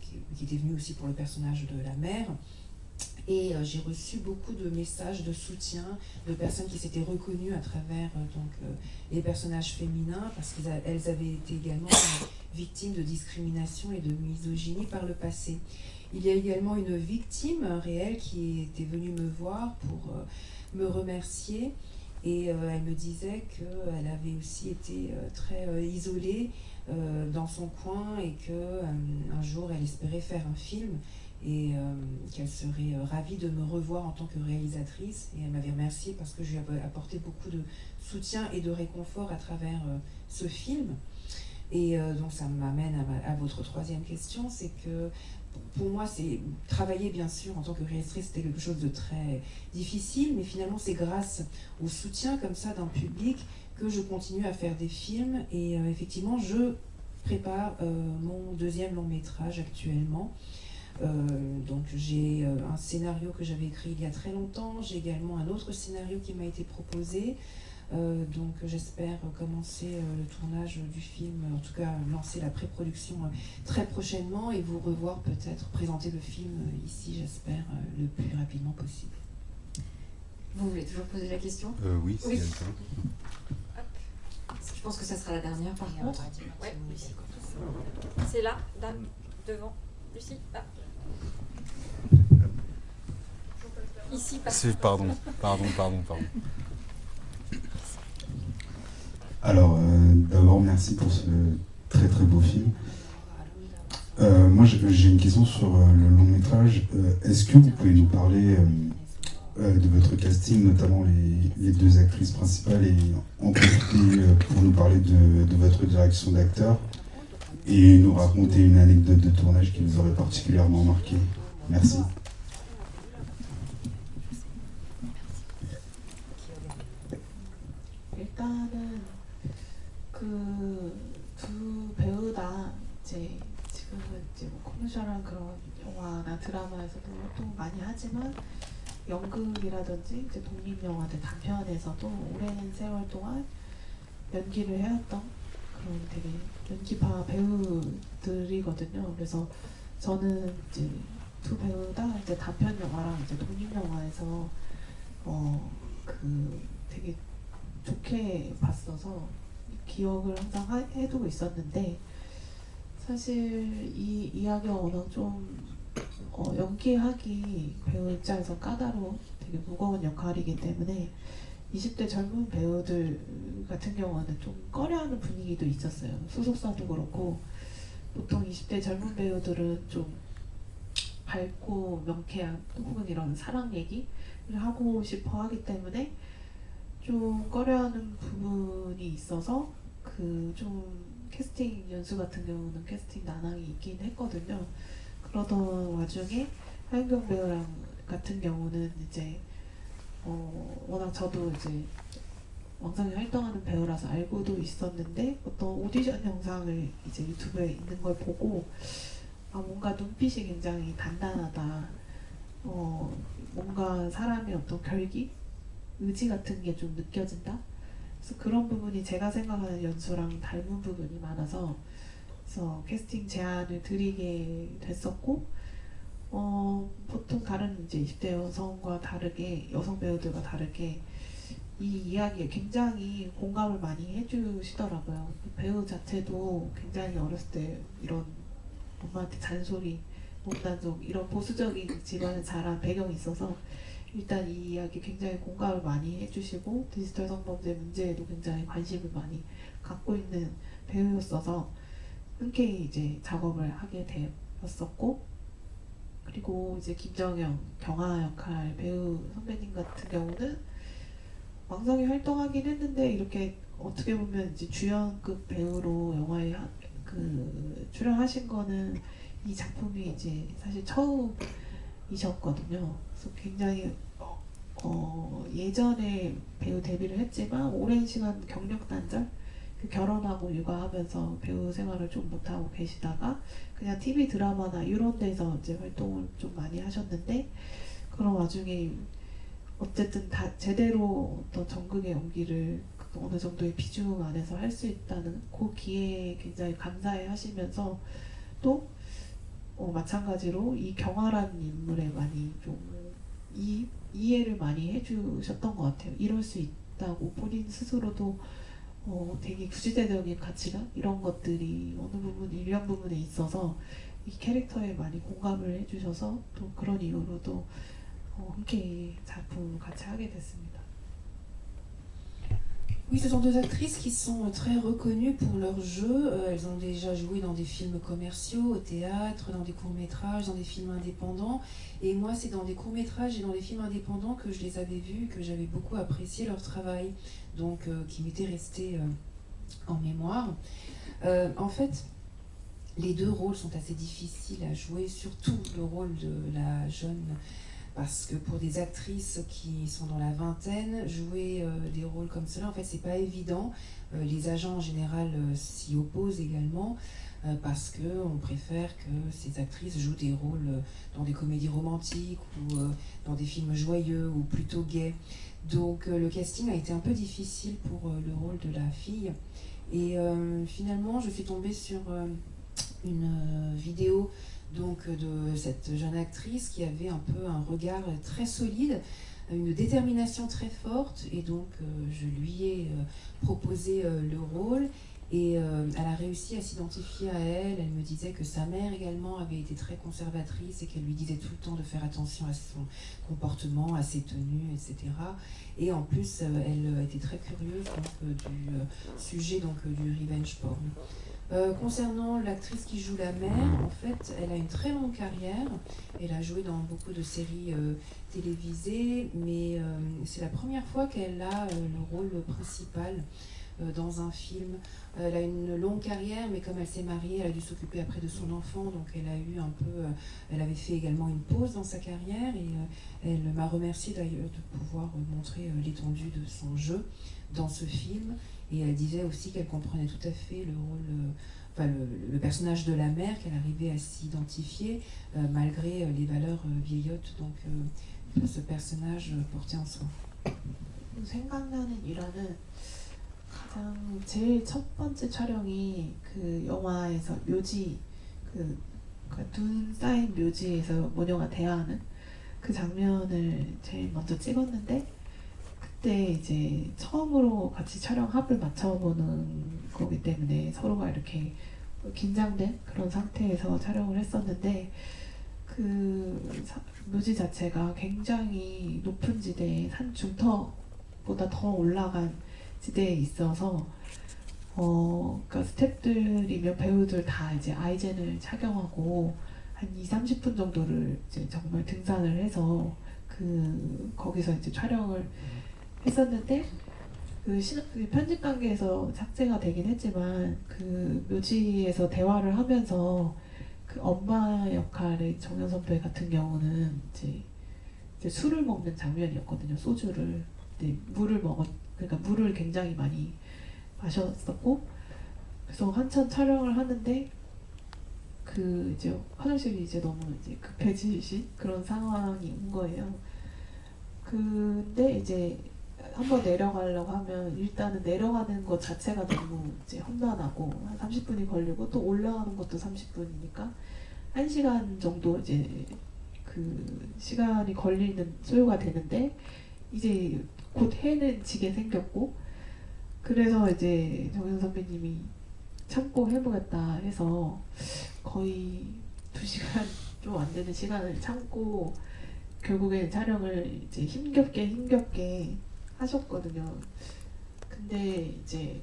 qui était venu aussi pour le personnage de la mère. Et j'ai reçu beaucoup de messages de soutien de personnes qui s'étaient reconnues à travers les personnages féminins parce qu'elles avaient été également victimes de discrimination et de misogynie par le passé. Il y a également une victime réelle qui était venue me voir pour me remercier et elle me disait qu'elle avait aussi été très isolée dans son coin et qu'un jour elle espérait faire un film et qu'elle serait ravie de me revoir en tant que réalisatrice et elle m'avait remerciée parce que je lui avais apporté beaucoup de soutien et de réconfort à travers ce film. Et donc ça m'amène à votre troisième question, c'est que pour moi, c'est travailler bien sûr en tant que réalisatrice, c'était quelque chose de très difficile, mais finalement c'est grâce au soutien comme ça d'un public que je continue à faire des films et effectivement je prépare mon deuxième long métrage actuellement. Donc j'ai un scénario que j'avais écrit il y a très longtemps, j'ai également un autre scénario qui m'a été proposé. Donc j'espère commencer le tournage du film, en tout cas lancer la pré-production très prochainement et vous revoir peut-être présenter le film ici, j'espère, le plus rapidement possible. Vous voulez toujours poser la question? Oui, c'est bien. Je pense que ça sera la dernière par contre. Ouais. C'est là, devant. Lucie, là. Ici, Pardon. Alors, d'abord, merci pour ce très très beau film. Moi, j'ai une question sur le long métrage. Est-ce que vous pouvez nous parler de votre casting, notamment les deux actrices principales, et en profiter pour nous parler de votre direction d'acteur et nous raconter une anecdote de tournage qui vous aurait particulièrement marqué? Merci. 일단은 그 두 배우 다 이제 지금은 이제 뭐 커머셜한 그런 영화나 드라마에서도 활동 많이 하지만 연극이라든지 이제 독립 영화들 단편에서도 오랜 세월 동안 연기를 해왔던 그런 되게 연기파 배우들이거든요. 그래서 저는 이제 두 배우 다 이제 단편 영화랑 이제 독립 영화에서 그 되게 좋게 봤어서 기억을 항상 해두고 있었는데, 사실 이 이야기가 워낙 좀 연기하기 배우 입장에서 까다로운 되게 무거운 역할이기 때문에 20대 젊은 배우들 같은 경우는 좀 꺼려하는 분위기도 있었어요. 소속사도 그렇고, 보통 20대 젊은 배우들은 좀 밝고 명쾌한 혹은 이런 사랑 얘기를 하고 싶어 하기 때문에 좀 꺼려하는 부분이 있어서 그 좀 캐스팅 연수 같은 경우는 캐스팅 난항이 있긴 했거든요. 그러던 와중에 하윤경 배우랑 같은 경우는 이제 워낙 저도 이제 왕성이 활동하는 배우라서 알고도 있었는데, 어떤 오디션 영상을 이제 유튜브에 있는 걸 보고 뭔가 눈빛이 굉장히 단단하다, 뭔가 사람의 어떤 결기, 의지 같은 게 좀 느껴진다. 그래서 그런 부분이 제가 생각하는 연수랑 닮은 부분이 많아서, 그래서 캐스팅 제안을 드리게 됐었고, 보통 다른 이제 20대 여성과 다르게, 여성 배우들과 다르게 이 이야기에 굉장히 공감을 많이 해주시더라고요. 배우 자체도 굉장히 어렸을 때 이런 엄마한테 잔소리, 못난속 이런 보수적인 집안에 자란 배경이 있어서 일단 이 이야기 굉장히 공감을 많이 해주시고, 디지털 성범죄 문제에도 굉장히 관심을 많이 갖고 있는 배우였어서 흔쾌히 이제 작업을 하게 되었었고, 그리고 이제 김정영 경아 역할 배우 선배님 같은 경우는 왕성이 활동하긴 했는데, 이렇게 어떻게 보면 이제 주연급 배우로 영화에 출연하신 거는 이 작품이 이제 사실 처음이셨거든요. 그래서 굉장히 예전에 배우 데뷔를 했지만 오랜 시간 경력 단절, 결혼하고 육아하면서 배우 생활을 좀 못하고 계시다가 그냥 TV 드라마나 이런 데서 이제 활동을 좀 많이 하셨는데, 그런 와중에 어쨌든 다 제대로 어떤 전극의 연기를 어느 정도의 비중 안에서 할 수 있다는 그 기회에 굉장히 감사해 하시면서, 또 마찬가지로 이 경아라는 인물에 많이 좀 이해를 많이 해주셨던 것 같아요. 이럴 수 있다고 본인 스스로도 되게 구시대적인 가치관 이런 것들이 어느 부분 일련 부분에 있어서 이 캐릭터에 많이 공감을 해주셔서, 또 그런 이유로도 함께 작품을 같이 하게 됐습니다. Oui, ce sont deux actrices qui sont très reconnues pour leur jeu. Elles ont déjà joué dans des films commerciaux, au théâtre, dans des courts-métrages, dans des films indépendants. Et moi, c'est dans des courts-métrages et dans des films indépendants que je les avais vus, que j'avais beaucoup apprécié leur travail, donc qui m'était resté en mémoire. En fait, les deux rôles sont assez difficiles à jouer, surtout le rôle de la jeune, parce que pour des actrices qui sont dans la vingtaine, jouer des rôles comme cela, en fait, c'est pas évident. Les agents en général s'y opposent également, parce qu'on préfère que ces actrices jouent des rôles dans des comédies romantiques ou dans des films joyeux ou plutôt gais. Donc le casting a été un peu difficile pour le rôle de la fille. Et finalement, je suis tombée sur une vidéo donc de cette jeune actrice qui avait un peu un regard très solide, une détermination très forte, et donc je lui ai proposé le rôle, et elle a réussi à s'identifier à elle. Elle me disait que sa mère également avait été très conservatrice et qu'elle lui disait tout le temps de faire attention à son comportement, à ses tenues, etc. Et en plus, elle était très curieuse donc, du sujet donc, du revenge porn. Concernant l'actrice qui joue la mère, en fait, elle a une très longue carrière. Elle a joué dans beaucoup de séries télévisées, mais c'est la première fois qu'elle a le rôle principal dans un film. Elle a une longue carrière, mais comme elle s'est mariée, elle a dû s'occuper après de son enfant, donc elle a eu un peu... elle avait fait également une pause dans sa carrière, et elle m'a remercié d'ailleurs de pouvoir montrer l'étendue de son jeu dans ce film. Et elle disait aussi qu'elle comprenait tout à fait le rôle, le personnage de la mère, qu'elle arrivait à s'identifier malgré les valeurs vieillottes donc, que ce personnage portait en soi. 생각나는 일화는 가장 제일 첫 번째 촬영이 그 영화에서 묘지 그 눈 쌓인 묘지에서 모녀가 대화하는 그 장면을 제일 먼저 찍었는데, 그때 이제 처음으로 같이 촬영 합을 맞춰보는 거기 때문에 서로가 이렇게 긴장된 그런 상태에서 촬영을 했었는데, 그 묘지 자체가 굉장히 높은 지대에 산 중턱보다 더 올라간 지대에 있어서 그러니까 스태프들이며 배우들 다 이제 아이젠을 착용하고 한 2-30분 정도를 이제 정말 등산을 해서 거기서 이제 촬영을 했었는데, 그 편집 단계에서 삭제가 되긴 했지만 그 묘지에서 대화를 하면서 그 엄마 역할의 정연 선배 같은 경우는 이제 술을 먹는 장면이었거든요. 소주를. 근데 그러니까 물을 굉장히 많이 마셨었고, 그래서 한참 촬영을 하는데 이제 화장실이 이제 너무 이제 급해지신 그런 상황이 온 거예요. 근데 이제 한번 내려가려고 하면 일단은 내려가는 것 자체가 너무 이제 험난하고 한 30분이 걸리고, 또 올라가는 것도 30분이니까 1시간 정도 이제 그 시간이 걸리는 소요가 되는데, 이제 곧 해는 지게 생겼고, 그래서 이제 정연 선배님이 참고 해보겠다 해서 거의 2시간 좀 안 되는 시간을 참고 결국엔 촬영을 이제 힘겹게 하셨거든요. 근데 이제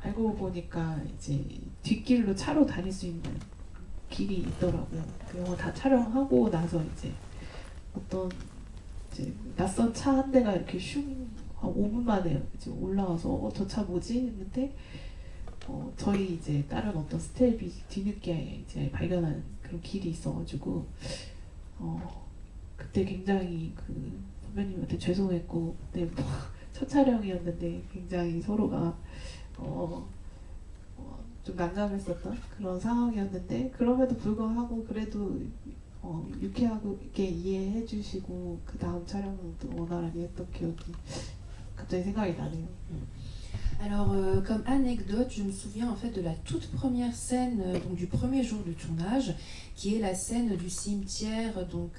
알고 보니까 이제 뒷길로 차로 다닐 수 있는 길이 있더라고요. 그 영화 다 촬영하고 나서 이제 어떤 이제 낯선 차 한 대가 이렇게 한 5분 만에 이제 올라와서 저 차 뭐지? 했는데 저희 이제 다른 어떤 스텝이 뒤늦게 이제 발견한 그런 길이 있어가지고 그때 굉장히 그 선배님한테 죄송했고, 그때 첫 촬영이었는데 굉장히 서로가 좀 난감했었던 그런 상황이었는데, 그럼에도 불구하고 그래도 유쾌하게 이해해 주시고 그 다음 촬영도 원활하게 했던 기억이 갑자기 생각이 나네요. Alors, comme anecdote, je me souviens en fait de la toute première scène, donc du premier jour du tournage, qui est la scène du cimetière, donc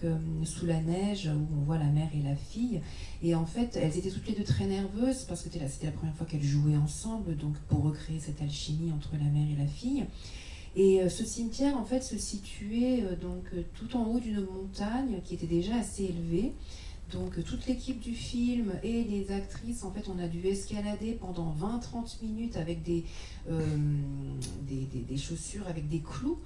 sous la neige, où on voit la mère et la fille. Et en fait, elles étaient toutes les deux très nerveuses parce que c'était la première fois qu'elles jouaient ensemble, donc pour recréer cette alchimie entre la mère et la fille. Et ce cimetière en fait se situait tout en haut d'une montagne qui était déjà assez élevée. Donc toute l'équipe du film et les actrices, en fait, on a dû escalader pendant 20-30 minutes avec des chaussures avec des clous,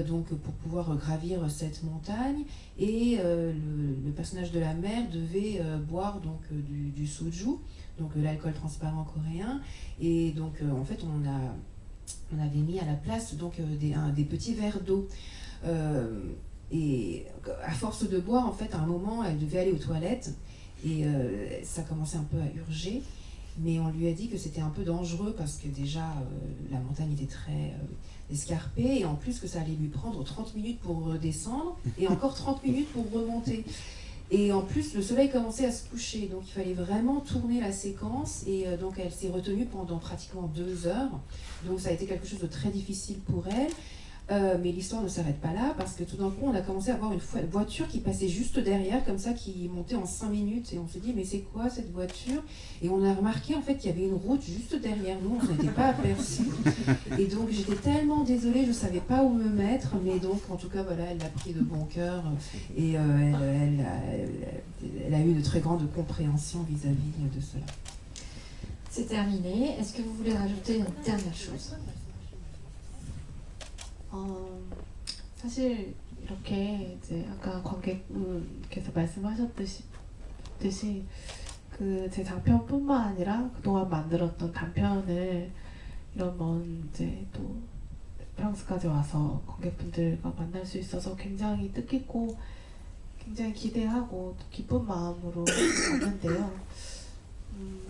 donc pour pouvoir gravir cette montagne. Et le personnage de la mère devait boire donc du soju, donc l'alcool transparent coréen. Et donc en fait, on avait mis à la place donc des petits verres d'eau. Et à force de boire, en fait, à un moment, elle devait aller aux toilettes et ça commençait un peu à urger. Mais on lui a dit que c'était un peu dangereux parce que déjà, la montagne était très escarpée et en plus que ça allait lui prendre 30 minutes pour redescendre et encore 30 minutes pour remonter. Et en plus, le soleil commençait à se coucher, donc il fallait vraiment tourner la séquence et donc elle s'est retenue pendant pratiquement 2 heures. Donc ça a été quelque chose de très difficile pour elle. Mais l'histoire ne s'arrête pas là parce que tout d'un coup on a commencé à voir une voiture qui passait juste derrière comme ça, qui montait en 5 minutes et on s'est dit mais c'est quoi cette voiture? Et on a remarqué en fait qu'il y avait une route juste derrière nous, on n'était pas aperçu et donc j'étais tellement désolée, je savais pas où me mettre, mais donc en tout cas voilà, elle l'a pris de bon cœur et elle a eu de très grande compréhension vis-à-vis de cela. C'est terminé. Est-ce que vous voulez rajouter une dernière chose? 사실 이렇게 이제 아까 관객분께서 말씀하셨듯이 그 제 장편뿐만 아니라 그동안 만들었던 단편을 이런 먼 이제 또 프랑스까지 와서 관객분들과 만날 수 있어서 굉장히 뜻깊고 굉장히 기대하고 또 기쁜 마음으로 왔는데요.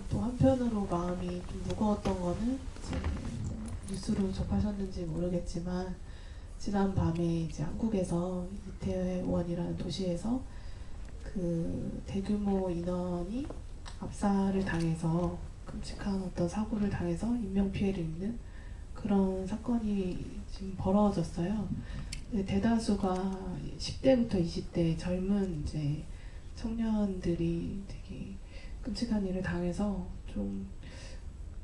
또 한편으로 마음이 좀 무거웠던 거는 이제 뉴스로 접하셨는지 모르겠지만 지난 밤에 이제 한국에서 이태원이라는 도시에서 그 대규모 인원이 압살을 당해서 끔찍한 어떤 사고를 당해서 인명피해를 입는 그런 사건이 지금 벌어졌어요. 대다수가 10대부터 20대 젊은 이제 청년들이 되게 끔찍한 일을 당해서 좀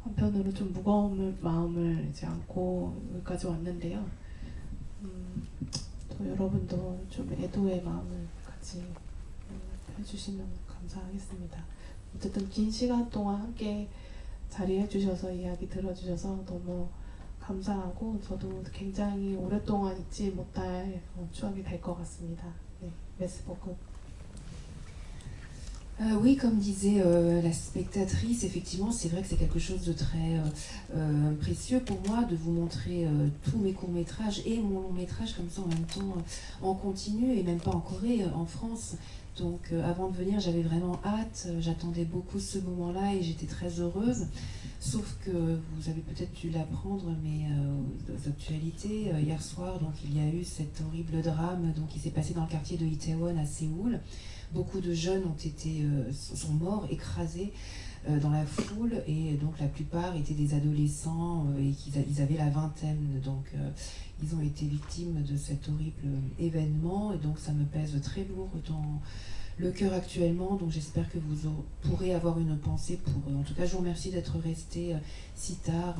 한편으로 좀 무거운 마음을 이제 안고 여기까지 왔는데요. 또 여러분도 좀 애도의 마음을 같이 해주시면 감사하겠습니다. 어쨌든 긴 시간 동안 함께 자리해 주셔서 이야기 들어주셔서 너무 감사하고 저도 굉장히 오랫동안 잊지 못할 추억이 될 것 같습니다. 네, merci beaucoup. Oui, comme disait la spectatrice, effectivement, c'est vrai que c'est quelque chose de très précieux pour moi de vous montrer tous mes courts-métrages et mon long-métrage comme ça en même temps en continu et même pas en Corée, en France. Donc avant de venir, j'avais vraiment hâte, j'attendais beaucoup ce moment-là et j'étais très heureuse. Sauf que vous avez peut-être dû l'apprendre, mais aux actualités, hier soir, donc il y a eu cet horrible drame donc, qui s'est passé dans le quartier de Itaewon à Séoul. Beaucoup de jeunes sont morts, écrasés dans la foule, et donc la plupart étaient des adolescents et ils avaient la vingtaine. Donc ils ont été victimes de cet horrible événement, et donc ça me pèse très lourd dans le cœur actuellement. Donc j'espère que vous pourrez avoir une pensée pour eux. En tout cas, je vous remercie d'être restés si tard,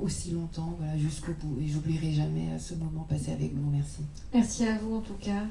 aussi longtemps, voilà, jusqu'au bout. Et j'oublierai jamais ce moment passé avec vous. Merci. Merci à vous en tout cas.